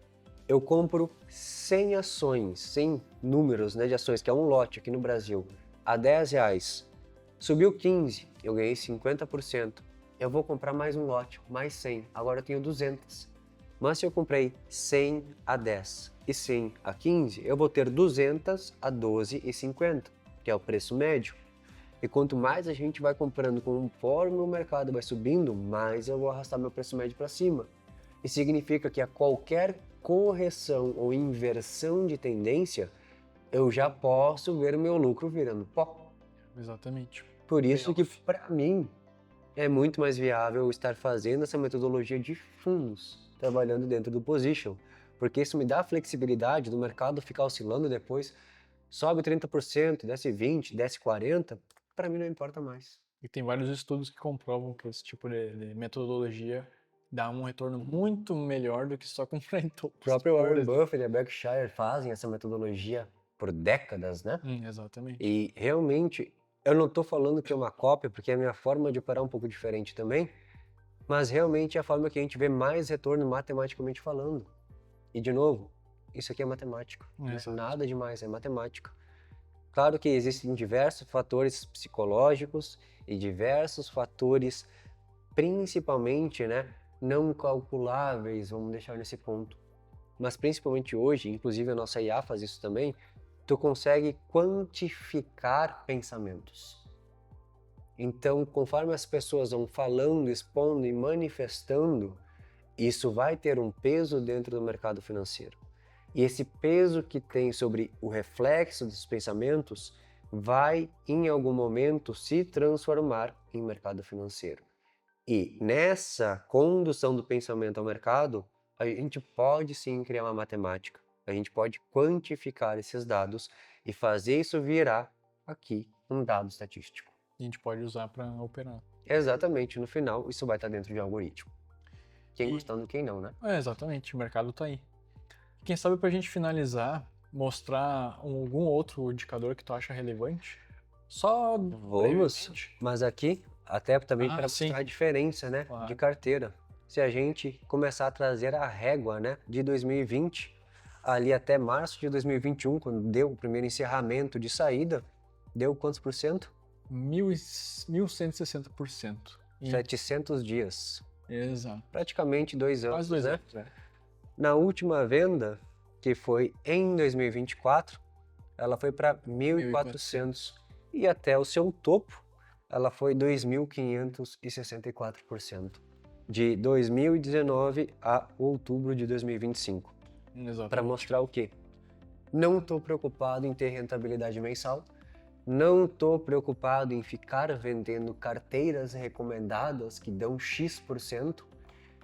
Eu compro 100 ações, 100 números, né, de ações, que é um lote aqui no Brasil, a R$10. Subiu 15, eu ganhei 50%. Eu vou comprar mais um lote, mais 100, agora eu tenho 200. Mas se eu comprei 100 a 10 e 100 a 15, eu vou ter 200 a 12,50, que é o preço médio. E quanto mais a gente vai comprando conforme o mercado vai subindo, mais eu vou arrastar meu preço médio para cima. E significa que a qualquer correção ou inversão de tendência, eu já posso ver o meu lucro virando pó. Exatamente. Por isso que, para mim, é muito mais viável estar fazendo essa metodologia de fundos, trabalhando dentro do position, porque isso me dá a flexibilidade do mercado ficar oscilando depois, sobe 30%, desce 20%, desce 40%, para mim não importa mais. E tem vários estudos que comprovam que esse tipo de metodologia dá um retorno muito melhor do que só comprar em topos. O próprio Warren Buffett e a Berkshire fazem essa metodologia por décadas, né? Exatamente. E realmente, eu não estou falando que é uma cópia, porque a minha forma de operar é um pouco diferente também, mas realmente é a forma que a gente vê mais retorno matematicamente falando. E de novo, isso aqui é matemática, não é nada demais, é matemática. Claro que existem diversos fatores psicológicos e diversos fatores, principalmente, né, não calculáveis, vamos deixar nesse ponto. Mas principalmente hoje, inclusive a nossa IA faz isso também, tu consegue quantificar pensamentos. Então, conforme as pessoas vão falando, expondo e manifestando, isso vai ter um peso dentro do mercado financeiro. E esse peso que tem sobre o reflexo dos pensamentos vai, em algum momento, se transformar em mercado financeiro. E nessa condução do pensamento ao mercado, a gente pode sim criar uma matemática. A gente pode quantificar esses dados e fazer isso virar aqui um dado estatístico. A gente pode usar para operar. Exatamente, no final, isso vai estar dentro de um algoritmo. Quem gostando, quem não, né? Exatamente, o mercado tá aí. Quem sabe pra gente finalizar, mostrar algum outro indicador que tu acha relevante? Só Vamos, brevemente. mas aqui, até também para sim. mostrar a diferença, né, Claro. de carteira. Se a gente começar a trazer a régua, né, de 2020, ali até março de 2021, quando deu o primeiro encerramento de saída, deu quantos por cento? 1.160%. 700 dias. Exato. Praticamente 2 anos, Quase 2 né? anos, né? Na última venda, que foi em 2024, ela foi para 1.400 e até o seu topo, ela foi 2.564%, de 2019 a outubro de 2025. Exatamente. Para mostrar o quê? Não estou preocupado em ter rentabilidade mensal, não estou preocupado em ficar vendendo carteiras recomendadas que dão X%,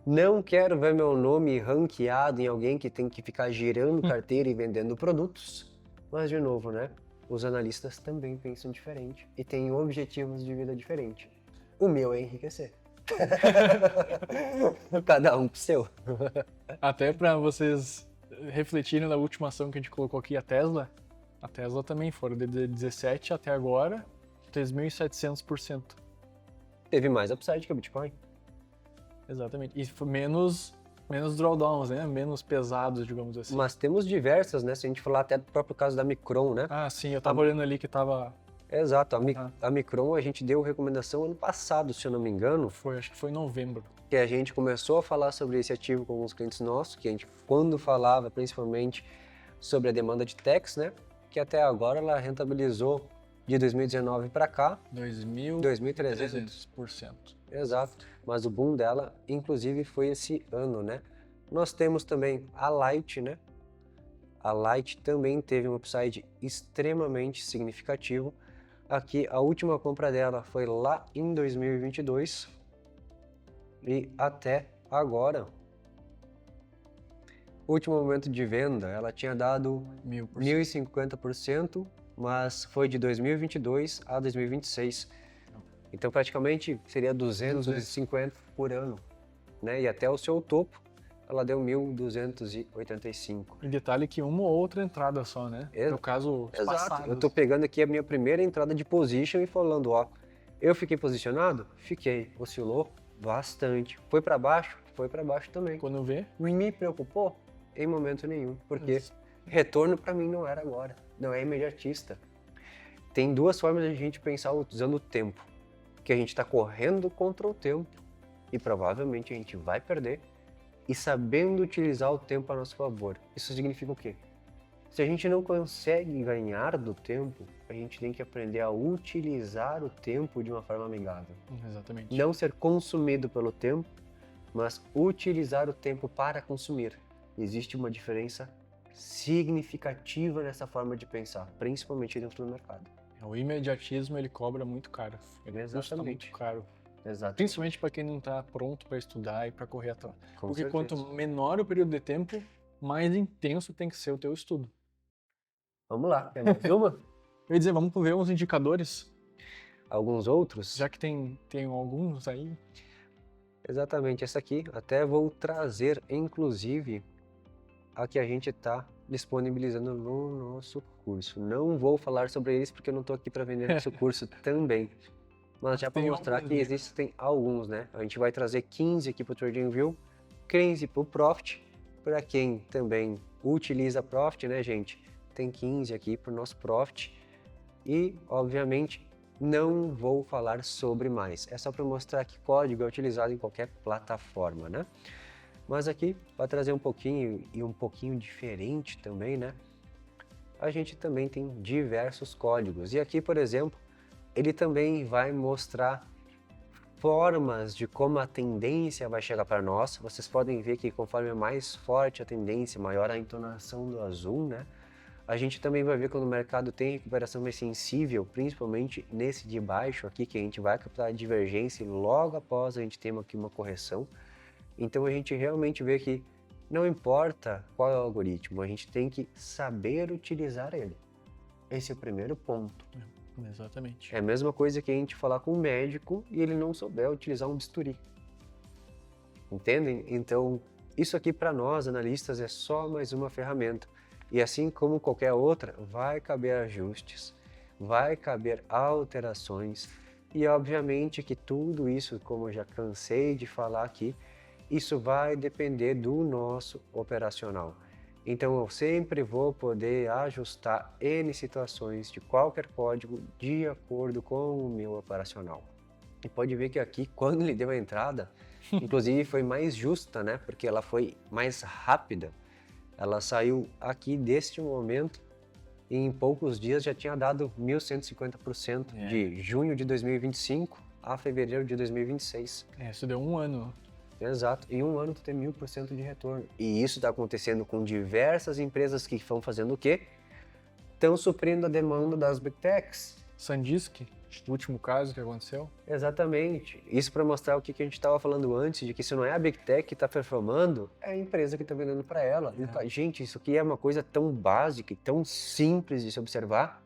não quero ver meu nome ranqueado em alguém que tem que ficar girando carteira e vendendo produtos. Mas, de novo, né? Os analistas também pensam diferente e têm objetivos de vida diferentes. O meu é enriquecer. Cada um pro seu. Até para vocês refletirem na última ação que a gente colocou aqui, a Tesla também foram de 17 até agora, 3.700%. Teve mais upside que o Bitcoin. Exatamente. E foi menos drawdowns, né? Menos pesados, digamos assim. Mas temos diversas, né? Se a gente falar até do próprio caso da Micron, né? Ah, sim, eu tava olhando ali que tava... Exato, a Micron a gente deu recomendação ano passado, se eu não me engano. Acho que foi em novembro. Que a gente começou a falar sobre esse ativo com alguns clientes nossos, que a gente, quando falava principalmente sobre a demanda de techs, né? Que até agora ela rentabilizou de 2019 para cá 2.300%. Exato, mas o boom dela, inclusive, foi esse ano, né? Nós temos também a Light, né? A Light também teve um upside extremamente significativo. Aqui, a última compra dela foi lá em 2022 e até agora. Último momento de venda, ela tinha dado 1.050%, mas foi de 2022 a 2026. Então, praticamente, seria 250 por ano, né? E até o seu topo, ela deu 1.285. Em detalhe que uma ou outra entrada só, né? No caso, exato. Eu tô pegando aqui a minha primeira entrada de position e falando, ó, eu fiquei posicionado? Fiquei. Oscilou bastante. Foi para baixo? Foi para baixo também. Quando vê? Me preocupou? Em momento nenhum, porque retorno para mim não era agora, não é imediatista. Tem duas formas de a gente pensar usando o tempo. Que a gente está correndo contra o tempo e provavelmente a gente vai perder, e sabendo utilizar o tempo a nosso favor. Isso significa o quê? Se a gente não consegue ganhar do tempo, a gente tem que aprender a utilizar o tempo de uma forma amigável. Exatamente. Não ser consumido pelo tempo, mas utilizar o tempo para consumir. Existe uma diferença significativa nessa forma de pensar, principalmente dentro do mercado. O imediatismo, ele cobra muito caro. Ele custa muito caro. Exato. Principalmente para quem não está pronto para estudar e para correr atrás. Porque certeza. quanto menor o período de tempo, mais intenso tem que ser o teu estudo. Vamos lá, quer mais uma? Eu ia dizer, vamos ver uns indicadores. Alguns outros? Já que tem alguns aí. Exatamente, essa aqui até vou trazer, inclusive, a que a gente está disponibilizando no nosso curso. Não vou falar sobre eles porque eu não estou aqui para vender nosso curso também. Mas já para mostrar que existem alguns, né? A gente vai trazer 15 aqui para o TradingView, 15 para o Profit. Para quem também utiliza Profit, né, gente? Tem 15 aqui para o nosso Profit. E, obviamente, não vou falar sobre mais. É só para mostrar que código é utilizado em qualquer plataforma, né? Mas aqui, para trazer um pouquinho e um pouquinho diferente também, né? A gente também tem diversos códigos. E aqui, por exemplo, ele também vai mostrar formas de como a tendência vai chegar para nós. Vocês podem ver que conforme é mais forte a tendência, maior a entonação do azul, né? A gente também vai ver quando o mercado tem recuperação mais sensível, principalmente nesse de baixo aqui, que a gente vai captar a divergência e logo após a gente tem aqui uma correção. Então a gente realmente vê que não importa qual é o algoritmo, a gente tem que saber utilizar ele. Esse é o primeiro ponto. Exatamente. É a mesma coisa que a gente falar com um médico e ele não souber utilizar um bisturi. Entendem? Então, isso aqui para nós, analistas, é só mais uma ferramenta. E assim como qualquer outra, vai caber ajustes, vai caber alterações. E obviamente que tudo isso, como eu já cansei de falar aqui, isso vai depender do nosso operacional. Então eu sempre vou poder ajustar N situações de qualquer código de acordo com o meu operacional. E pode ver que aqui, quando ele deu a entrada, inclusive foi mais justa, né? Porque ela foi mais rápida. Ela saiu aqui deste momento e em poucos dias já tinha dado 1.150% de junho de 2025 a fevereiro de 2026. Isso deu um ano. Exato, em um ano tu tem 1.000% de retorno. E isso está acontecendo com diversas empresas que estão fazendo o quê? Estão suprindo a demanda das Big Techs. SanDisk, o último caso que aconteceu. Exatamente. Isso para mostrar o que a gente estava falando antes, de que se não é a Big Tech que está performando, é a empresa que está vendendo para ela. Gente, isso aqui é uma coisa tão básica e tão simples de se observar,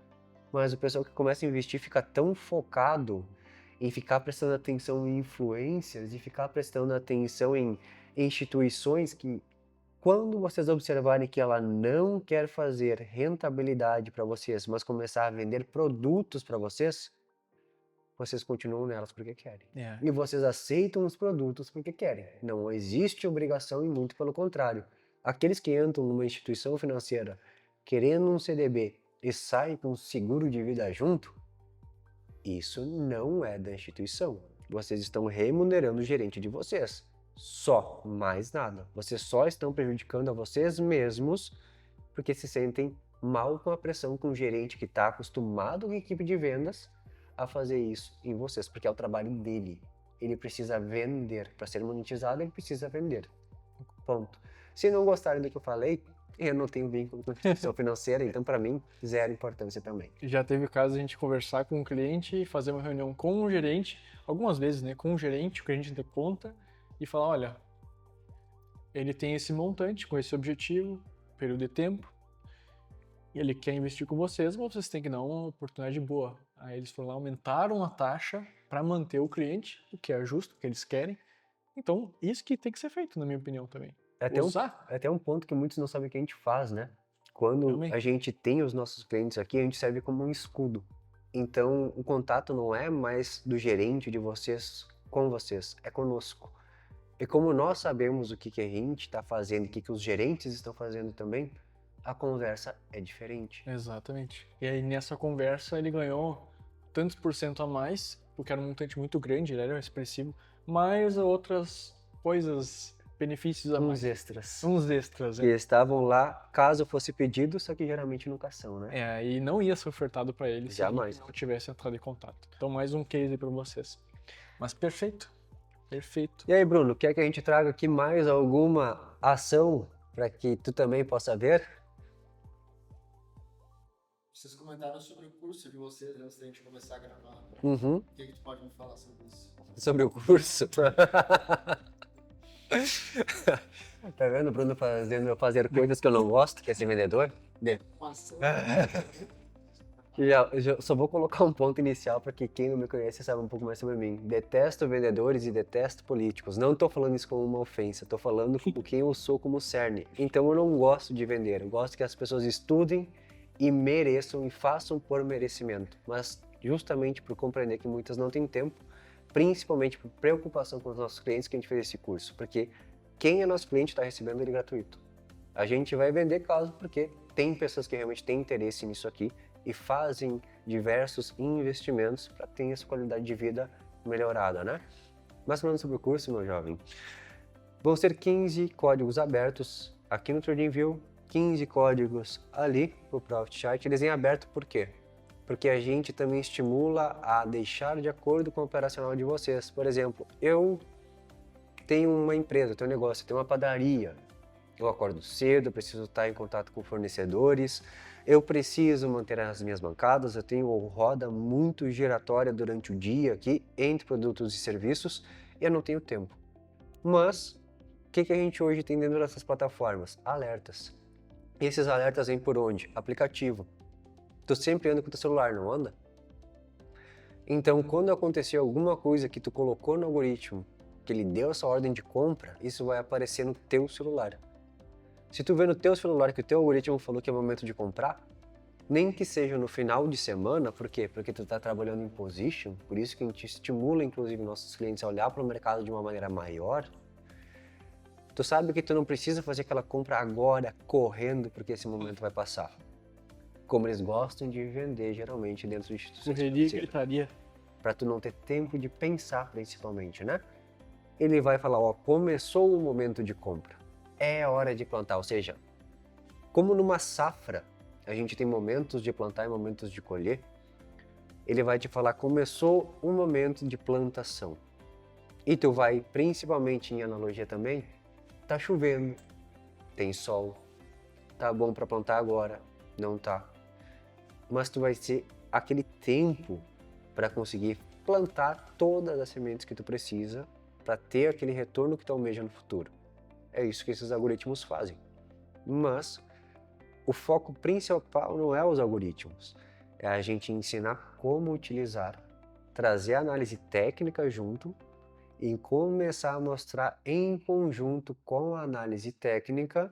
mas o pessoal que começa a investir fica tão focado em ficar prestando atenção em influências e ficar prestando atenção em instituições que, quando vocês observarem que ela não quer fazer rentabilidade para vocês, mas começar a vender produtos para vocês continuam nelas porque querem. E vocês aceitam os produtos porque querem. Não existe obrigação e muito pelo contrário. Aqueles que entram numa instituição financeira querendo um CDB e saem com um seguro de vida junto, isso não é da instituição. Vocês estão remunerando o gerente de vocês. Só, mais nada. Vocês só estão prejudicando a vocês mesmos porque se sentem mal com a pressão com o gerente que está acostumado com a equipe de vendas a fazer isso em vocês, porque é o trabalho dele. Ele precisa vender. Para ser monetizado, ele precisa vender. Ponto. Se não gostarem do que eu falei, eu não tenho vínculo com a instituição financeira, então para mim, zero importância também. Já teve o caso de a gente conversar com um cliente e fazer uma reunião com o gerente, algumas vezes, né, com o gerente de conta, e falar, olha, ele tem esse montante com esse objetivo, período de tempo, e ele quer investir com vocês, mas vocês têm que dar uma oportunidade boa. Aí eles foram lá, aumentaram a taxa para manter o cliente, o que é justo, o que eles querem. Então, isso que tem que ser feito, na minha opinião, também. É até um ponto que muitos não sabem o que a gente faz, né? Quando a gente tem os nossos clientes aqui, a gente serve como um escudo. Então, o contato não é mais do gerente de vocês com vocês, é conosco. E como nós sabemos o que a gente está fazendo, o que os gerentes estão fazendo também, a conversa é diferente. Exatamente. E aí, nessa conversa, ele ganhou tantos por cento a mais, porque era um montante muito grande, ele era expressivo, mais outras coisas, benefícios a mais. Uns extras, que estavam lá caso fosse pedido, só que geralmente nunca são, né? E não ia ser ofertado para eles jamais se não tivesse entrado em contato. Então, mais um case para vocês. Mas perfeito. E aí, Bruno, quer que a gente traga aqui mais alguma ação para que tu também possa ver? Vocês comentaram sobre o curso de vocês antes da gente começar a gravar. Uhum. O que tu pode me falar sobre isso? Sobre o curso? Tá vendo o Bruno fazendo eu fazer coisas que eu não gosto, que é ser vendedor? Eu só vou colocar um ponto inicial para que quem não me conhece saiba um pouco mais sobre mim. Detesto vendedores e detesto políticos. Não estou falando isso como uma ofensa, estou falando como quem eu sou como cerne. Então eu não gosto de vender, eu gosto que as pessoas estudem e mereçam e façam por merecimento. Mas justamente por compreender que muitas não têm tempo, principalmente por preocupação com os nossos clientes, que a gente fez esse curso. Porque quem é nosso cliente está recebendo ele gratuito. A gente vai vender caso porque tem pessoas que realmente têm interesse nisso aqui e fazem diversos investimentos para ter essa qualidade de vida melhorada, né? Mas falando sobre o curso, meu jovem, vão ser 15 códigos abertos aqui no TradingView, 15 códigos ali no Profit Chart. Eles em aberto por quê? Porque a gente também estimula a deixar de acordo com o operacional de vocês. Por exemplo, eu tenho uma empresa, tenho um negócio, tenho uma padaria. Eu acordo cedo, eu preciso estar em contato com fornecedores, eu preciso manter as minhas bancadas, eu tenho roda muito giratória durante o dia aqui, entre produtos e serviços, e eu não tenho tempo. Mas, o que a gente hoje tem dentro dessas plataformas? Alertas. E esses alertas vêm por onde? Aplicativo. Tu sempre anda com o teu celular, não anda? Então, quando acontecer alguma coisa que tu colocou no algoritmo, que ele deu essa ordem de compra, isso vai aparecer no teu celular. Se tu vê no teu celular que o teu algoritmo falou que é o momento de comprar, nem que seja no final de semana, por quê? Porque tu está trabalhando em position, por isso que a gente estimula, inclusive, nossos clientes a olhar para o mercado de uma maneira maior. Tu sabe que tu não precisa fazer aquela compra agora, correndo, porque esse momento vai passar. Como eles gostam de vender, geralmente, dentro de instituições Correria e financeiras. gritaria. Para tu não ter tempo de pensar, principalmente, né? Ele vai falar, ó, começou o momento de compra. É hora de plantar, ou seja, como numa safra, a gente tem momentos de plantar e momentos de colher, ele vai te falar, começou o momento de plantação. E tu vai, principalmente em analogia também, tá chovendo, tem sol, tá bom para plantar agora, não tá. Mas tu vai ter aquele tempo para conseguir plantar todas as sementes que tu precisa para ter aquele retorno que tu almeja no futuro. É isso que esses algoritmos fazem. Mas o foco principal não é os algoritmos, é a gente ensinar como utilizar, trazer a análise técnica junto e começar a mostrar em conjunto com a análise técnica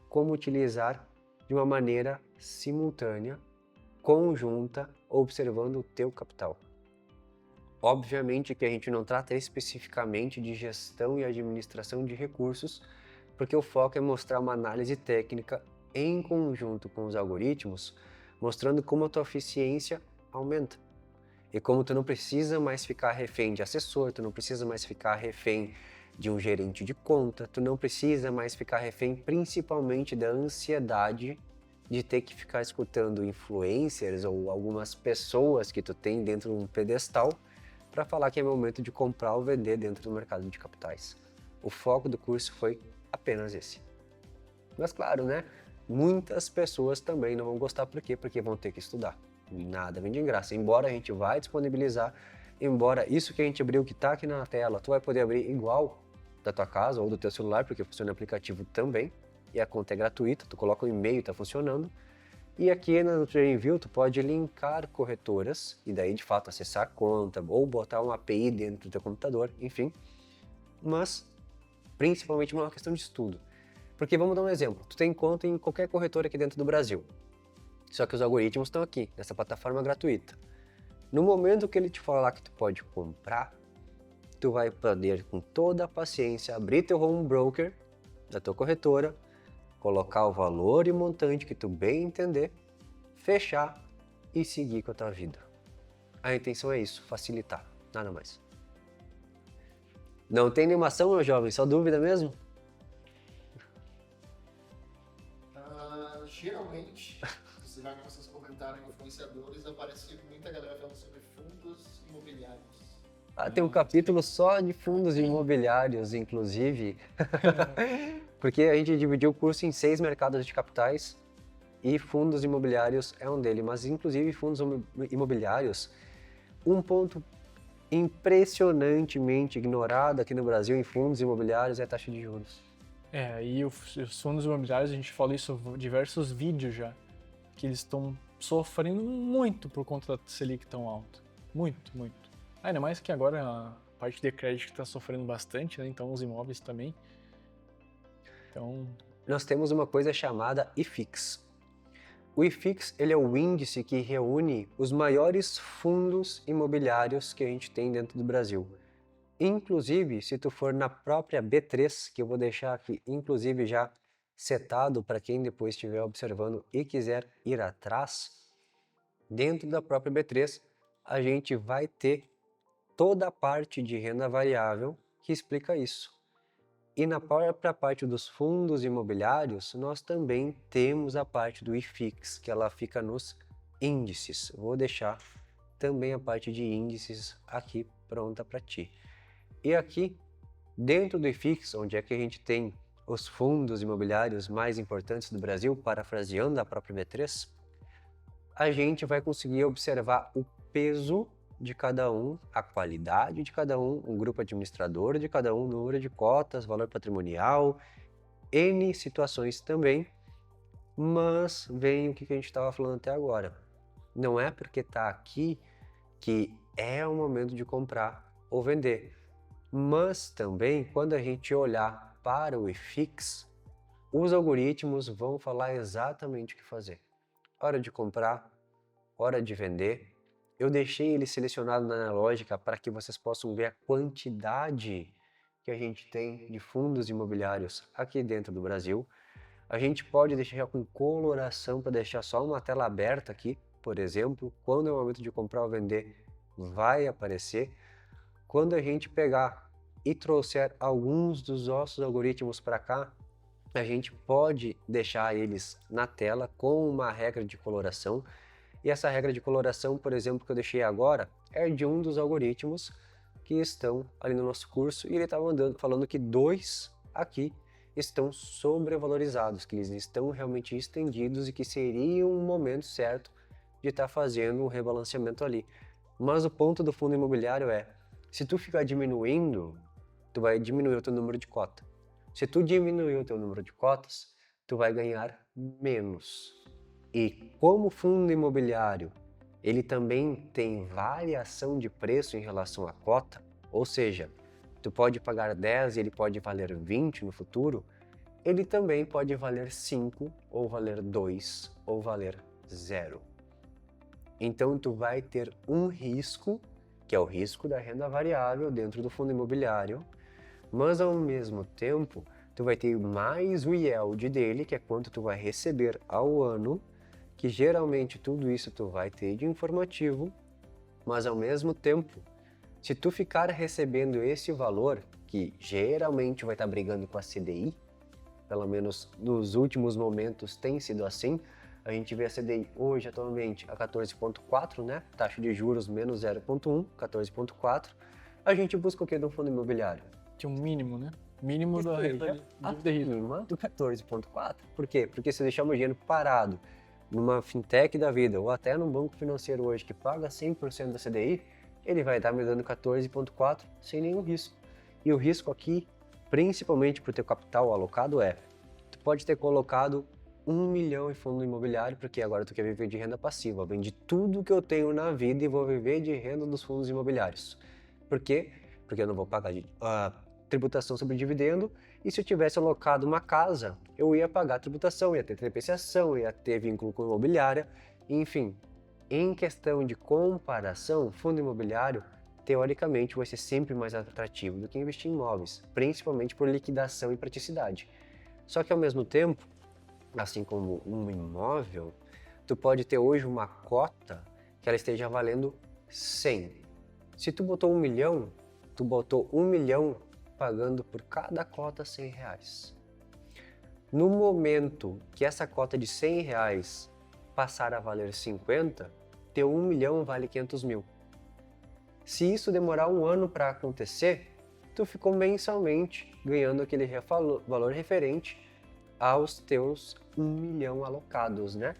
como utilizar de uma maneira simultânea, conjunta, observando o teu capital. Obviamente que a gente não trata especificamente de gestão e administração de recursos, porque o foco é mostrar uma análise técnica em conjunto com os algoritmos, mostrando como a tua eficiência aumenta. E como tu não precisa mais ficar refém de assessor, tu não precisa mais ficar refém de um gerente de conta, tu não precisa mais ficar refém principalmente da ansiedade de ter que ficar escutando influencers ou algumas pessoas que tu tem dentro de um pedestal para falar que é momento de comprar ou vender dentro do mercado de capitais. O foco do curso foi apenas esse. Mas claro, né? Muitas pessoas também não vão gostar, por quê? Porque vão ter que estudar. Nada vem de graça. Embora a gente vai disponibilizar, embora isso que a gente abriu que está aqui na tela, tu vai poder abrir igual da tua casa ou do teu celular, porque funciona o aplicativo também, e a conta é gratuita, tu coloca o e-mail, está funcionando. E aqui no TradingView tu pode linkar corretoras e daí de fato acessar a conta ou botar uma API dentro do teu computador, enfim. Mas principalmente uma questão de estudo. Porque vamos dar um exemplo, tu tem conta em qualquer corretora aqui dentro do Brasil, só que os algoritmos estão aqui, nessa plataforma gratuita. No momento que ele te falar que tu pode comprar, tu vai poder com toda a paciência abrir teu home broker da tua corretora, colocar o valor e montante que tu bem entender, fechar e seguir com a tua vida. A intenção é isso, facilitar, nada mais. Não tem animação, meu jovem? Só dúvida mesmo? Geralmente, você vai com seus comentários influenciadores, aparece muita galera falando sobre fundos imobiliários. Tem um capítulo só de fundos imobiliários, inclusive, porque a gente dividiu o curso em 6 mercados de capitais e fundos imobiliários é um deles, mas inclusive fundos imobiliários, um ponto impressionantemente ignorado aqui no Brasil em fundos imobiliários é a taxa de juros. E os fundos imobiliários, a gente falou isso em diversos vídeos já, que eles estão sofrendo muito por conta da Selic tão alta. Muito, muito. Ainda mais que agora a parte de crédito está sofrendo bastante, né? Então os imóveis também. Então, Nós temos uma coisa chamada IFIX. O IFIX ele é o índice que reúne os maiores fundos imobiliários que a gente tem dentro do Brasil. Inclusive, se tu for na própria B3, que eu vou deixar aqui, inclusive já setado para quem depois estiver observando e quiser ir atrás, dentro da própria B3, a gente vai ter toda a parte de renda variável que explica isso. E na própria parte dos fundos imobiliários, nós também temos a parte do IFIX, que ela fica nos índices. Vou deixar também a parte de índices aqui pronta para ti. E aqui, dentro do IFIX, onde é que a gente tem os fundos imobiliários mais importantes do Brasil, parafraseando a própria B3, a gente vai conseguir observar o peso de cada um, a qualidade de cada um, o grupo administrador de cada um, número de cotas, valor patrimonial, N situações também, mas vem o que a gente estava falando até agora. Não é porque está aqui que é o momento de comprar ou vender, mas também quando a gente olhar para o IFIX, os algoritmos vão falar exatamente o que fazer. Hora de comprar, hora de vender. Eu deixei ele selecionado na analógica para que vocês possam ver a quantidade que a gente tem de fundos imobiliários aqui dentro do Brasil. A gente pode deixar com coloração para deixar só uma tela aberta aqui, por exemplo, quando é o momento de comprar ou vender, vai aparecer. Quando a gente pegar e trouxer alguns dos nossos algoritmos para cá, a gente pode deixar eles na tela com uma regra de coloração. E essa regra de coloração, por exemplo, que eu deixei agora, é de um dos algoritmos que estão ali no nosso curso, e ele estava falando que 2 aqui estão sobrevalorizados, que eles estão realmente estendidos e que seria um momento certo de estar fazendo um rebalanceamento ali. Mas o ponto do fundo imobiliário é, se tu ficar diminuindo, tu vai diminuir o teu número de cota. Se tu diminuir o teu número de cotas, tu vai ganhar menos. E como o fundo imobiliário, ele também tem variação de preço em relação à cota, ou seja, tu pode pagar 10 e ele pode valer 20 no futuro, ele também pode valer 5, ou valer 2, ou valer 0. Então tu vai ter um risco, que é o risco da renda variável dentro do fundo imobiliário, mas ao mesmo tempo tu vai ter mais o yield dele, que é quanto tu vai receber ao ano, que geralmente tudo isso tu vai ter de informativo, mas ao mesmo tempo, se tu ficar recebendo esse valor, que geralmente vai estar brigando com a CDI, pelo menos nos últimos momentos tem sido assim, a gente vê a CDI hoje atualmente a 14,4, né? Taxa de juros menos 0,1, 14,4, a gente busca o que no fundo imobiliário? Que é um mínimo, né? Mínimo da renda de risco. Acima do 14,4. Por quê? Porque se deixar o dinheiro parado numa fintech da vida, ou até num banco financeiro hoje que paga 100% da CDI, ele vai estar me dando 14,4 sem nenhum risco. E o risco aqui, principalmente para o teu capital alocado, tu pode ter colocado 1 milhão em fundo imobiliário, porque agora tu quer viver de renda passiva. Vendi tudo que eu tenho na vida e vou viver de renda dos fundos imobiliários. Por quê? Porque eu não vou pagar tributação sobre dividendo, e se eu tivesse alocado uma casa, eu ia pagar tributação, ia ter depreciação, ia ter vínculo com imobiliária, enfim. Em questão de comparação, fundo imobiliário, teoricamente, vai ser sempre mais atrativo do que investir em imóveis, principalmente por liquidação e praticidade. Só que ao mesmo tempo, assim como um imóvel, tu pode ter hoje uma cota que ela esteja valendo 100. Se tu botou 1 milhão, tu botou 1 milhão pagando por cada cota R$100. No momento que essa cota de R$100 passar a valer 50, teu 1 milhão vale 500 mil. Se isso demorar um ano para acontecer, tu ficou mensalmente ganhando aquele valor referente aos teus 1 milhão alocados, né?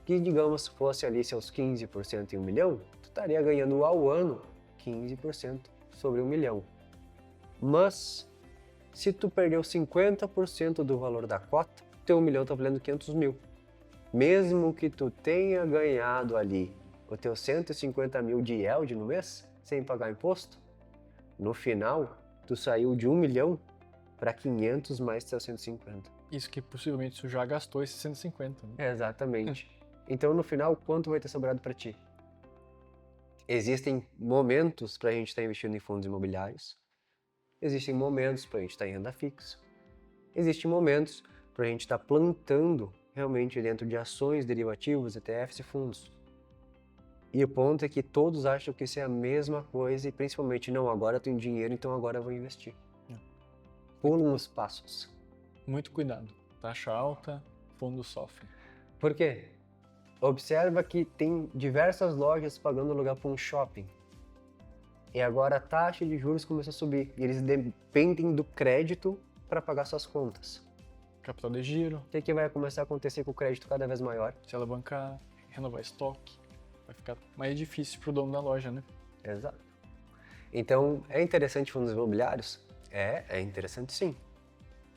Que, digamos, fosse ali seus 15% em 1 milhão, tu estaria ganhando ao ano 15% sobre 1 milhão. Mas, se tu perdeu 50% do valor da cota, teu 1 milhão está valendo 500 mil. Mesmo que tu tenha ganhado ali o teu 150 mil de yield no mês, sem pagar imposto, no final, tu saiu de 1 milhão para 500 mais teus 150. Isso que possivelmente tu já gastou esses 150. Né? Exatamente. Então, no final, quanto vai ter sobrado para ti? Existem momentos para a gente estar investindo em fundos imobiliários. Existem momentos para a gente estar em renda fixa. Existem momentos para a gente estar plantando realmente dentro de ações, derivativos, ETFs e fundos. E o ponto é que todos acham que isso é a mesma coisa e principalmente, não, agora eu tenho dinheiro, então agora eu vou investir. Pulam os passos. Muito cuidado. Taxa alta, fundo sofre. Por quê? Observa que tem diversas lojas pagando aluguel para um shopping. E agora a taxa de juros começou a subir. E eles dependem do crédito para pagar suas contas. Capital de giro, O que vai começar a acontecer com o crédito cada vez maior? se alavancar, renovar estoque. Vai ficar mais difícil pro dono da loja, né? Exato. Então, é interessante fundos imobiliários? É interessante sim.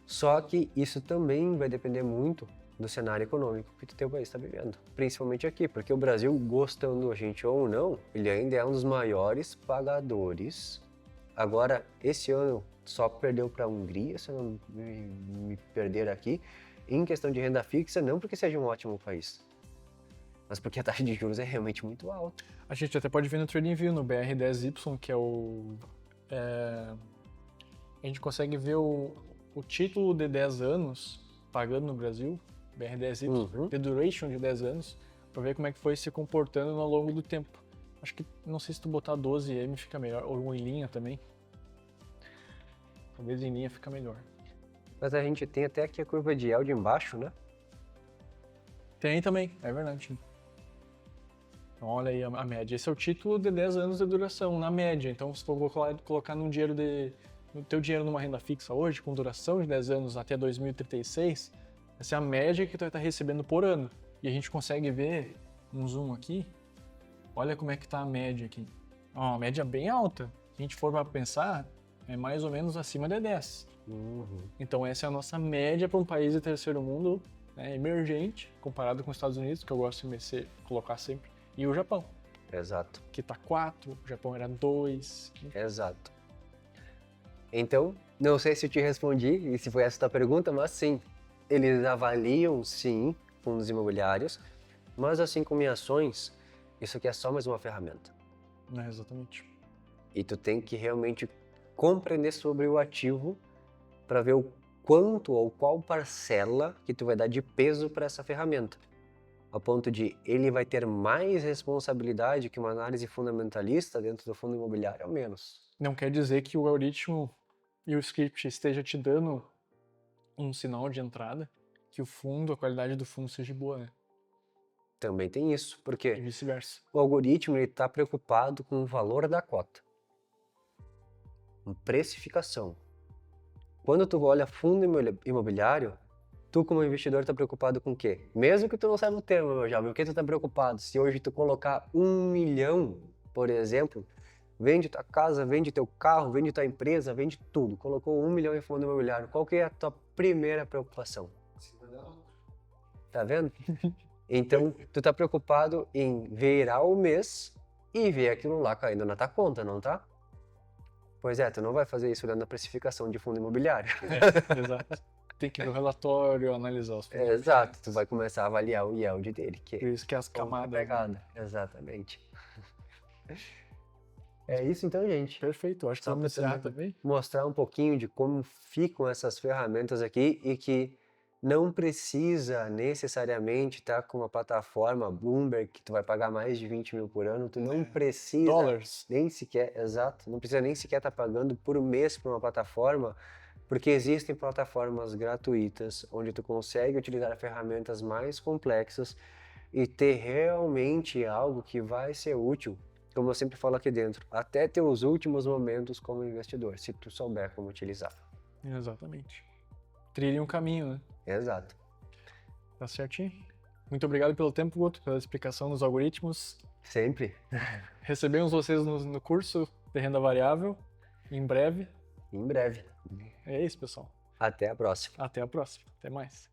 Só que isso também vai depender muito do cenário econômico que o teu país está vivendo. Principalmente aqui, porque o Brasil, gostando a gente ou não, ele ainda é um dos maiores pagadores. Agora, esse ano só perdeu para a Hungria, se eu não me perder aqui, em questão de renda fixa, não porque seja um ótimo país, mas porque a taxa de juros é realmente muito alta. A gente até pode ver no TradingView, no BR10Y, que é a gente consegue ver o título de 10 anos pagando no Brasil, BR10Y, the duration de 10 anos, para ver como é que foi se comportando ao longo do tempo. Acho que, não sei se tu botar 12M fica melhor, ou em linha também. Talvez em linha fica melhor. Mas a gente tem até aqui a curva de yield embaixo, né? Tem também, é verdade. Então, olha aí a média. Esse é o título de 10 anos de duração, na média. Então, se for colocar no teu dinheiro numa renda fixa hoje, com duração de 10 anos até 2036, essa é a média que tu vai estar recebendo por ano. E a gente consegue ver um zoom aqui. Olha como é que tá a média aqui. Uma média bem alta. Se a gente for para pensar, é mais ou menos acima de 10. Então essa é a nossa média para um país de terceiro mundo, né, emergente, comparado com os Estados Unidos, que eu gosto de colocar sempre, e o Japão, Exato. que tá 4, o Japão era 2. Exato. Então, não sei se eu te respondi e se foi essa a tua pergunta, mas sim, eles avaliam sim fundos imobiliários, mas assim como em ações, isso aqui é só mais uma ferramenta. Não, exatamente. E tu tem que realmente compreender sobre o ativo para ver o quanto ou qual parcela que tu vai dar de peso para essa ferramenta. A ponto de ele vai ter mais responsabilidade que uma análise fundamentalista dentro do fundo imobiliário ou menos. Não quer dizer que o algoritmo e o script esteja te dando um sinal de entrada, que o fundo, a qualidade do fundo seja boa, né? Também tem isso, porque E vice-versa. o algoritmo está preocupado com o valor da cota, com precificação. Quando tu olha fundo imobiliário, tu como investidor está preocupado com o quê? Mesmo que tu não saiba o termo, meu jovem, o que tu está preocupado? Se hoje tu colocar 1 milhão, por exemplo, vende tua casa, vende teu carro, vende tua empresa, vende tudo. Colocou 1 milhão em fundo imobiliário, qual que é a tua primeira preocupação? Tá vendo? Então, tu tá preocupado em virar o mês e ver aquilo lá caindo na tua conta, não tá? Pois é, tu não vai fazer isso olhando a precificação de fundo imobiliário. Exato. Tem que ver o relatório, analisar os fundos. Exato, tu vai começar a avaliar o yield dele, que Por isso que as camadas... pegada. Exatamente. É isso então, gente. Perfeito, acho que Só vamos pra encerrar também. mostrar um pouquinho de como ficam essas ferramentas aqui e que não precisa necessariamente estar com uma plataforma Bloomberg que tu vai pagar mais de 20 mil por ano, tu não precisa Dólares. nem sequer, exato, não precisa nem sequer estar pagando por mês para uma plataforma, porque existem plataformas gratuitas onde tu consegue utilizar ferramentas mais complexas e ter realmente algo que vai ser útil, como eu sempre falo aqui dentro, até teus últimos momentos como investidor, se tu souber como utilizar. Exatamente. Trilhe um caminho, né? Exato. Tá certinho. Muito obrigado pelo tempo, Guto, pela explicação dos algoritmos. Sempre. Recebemos vocês no curso de renda variável, em breve. Em breve. É isso, pessoal. Até a próxima. Até a próxima. Até mais.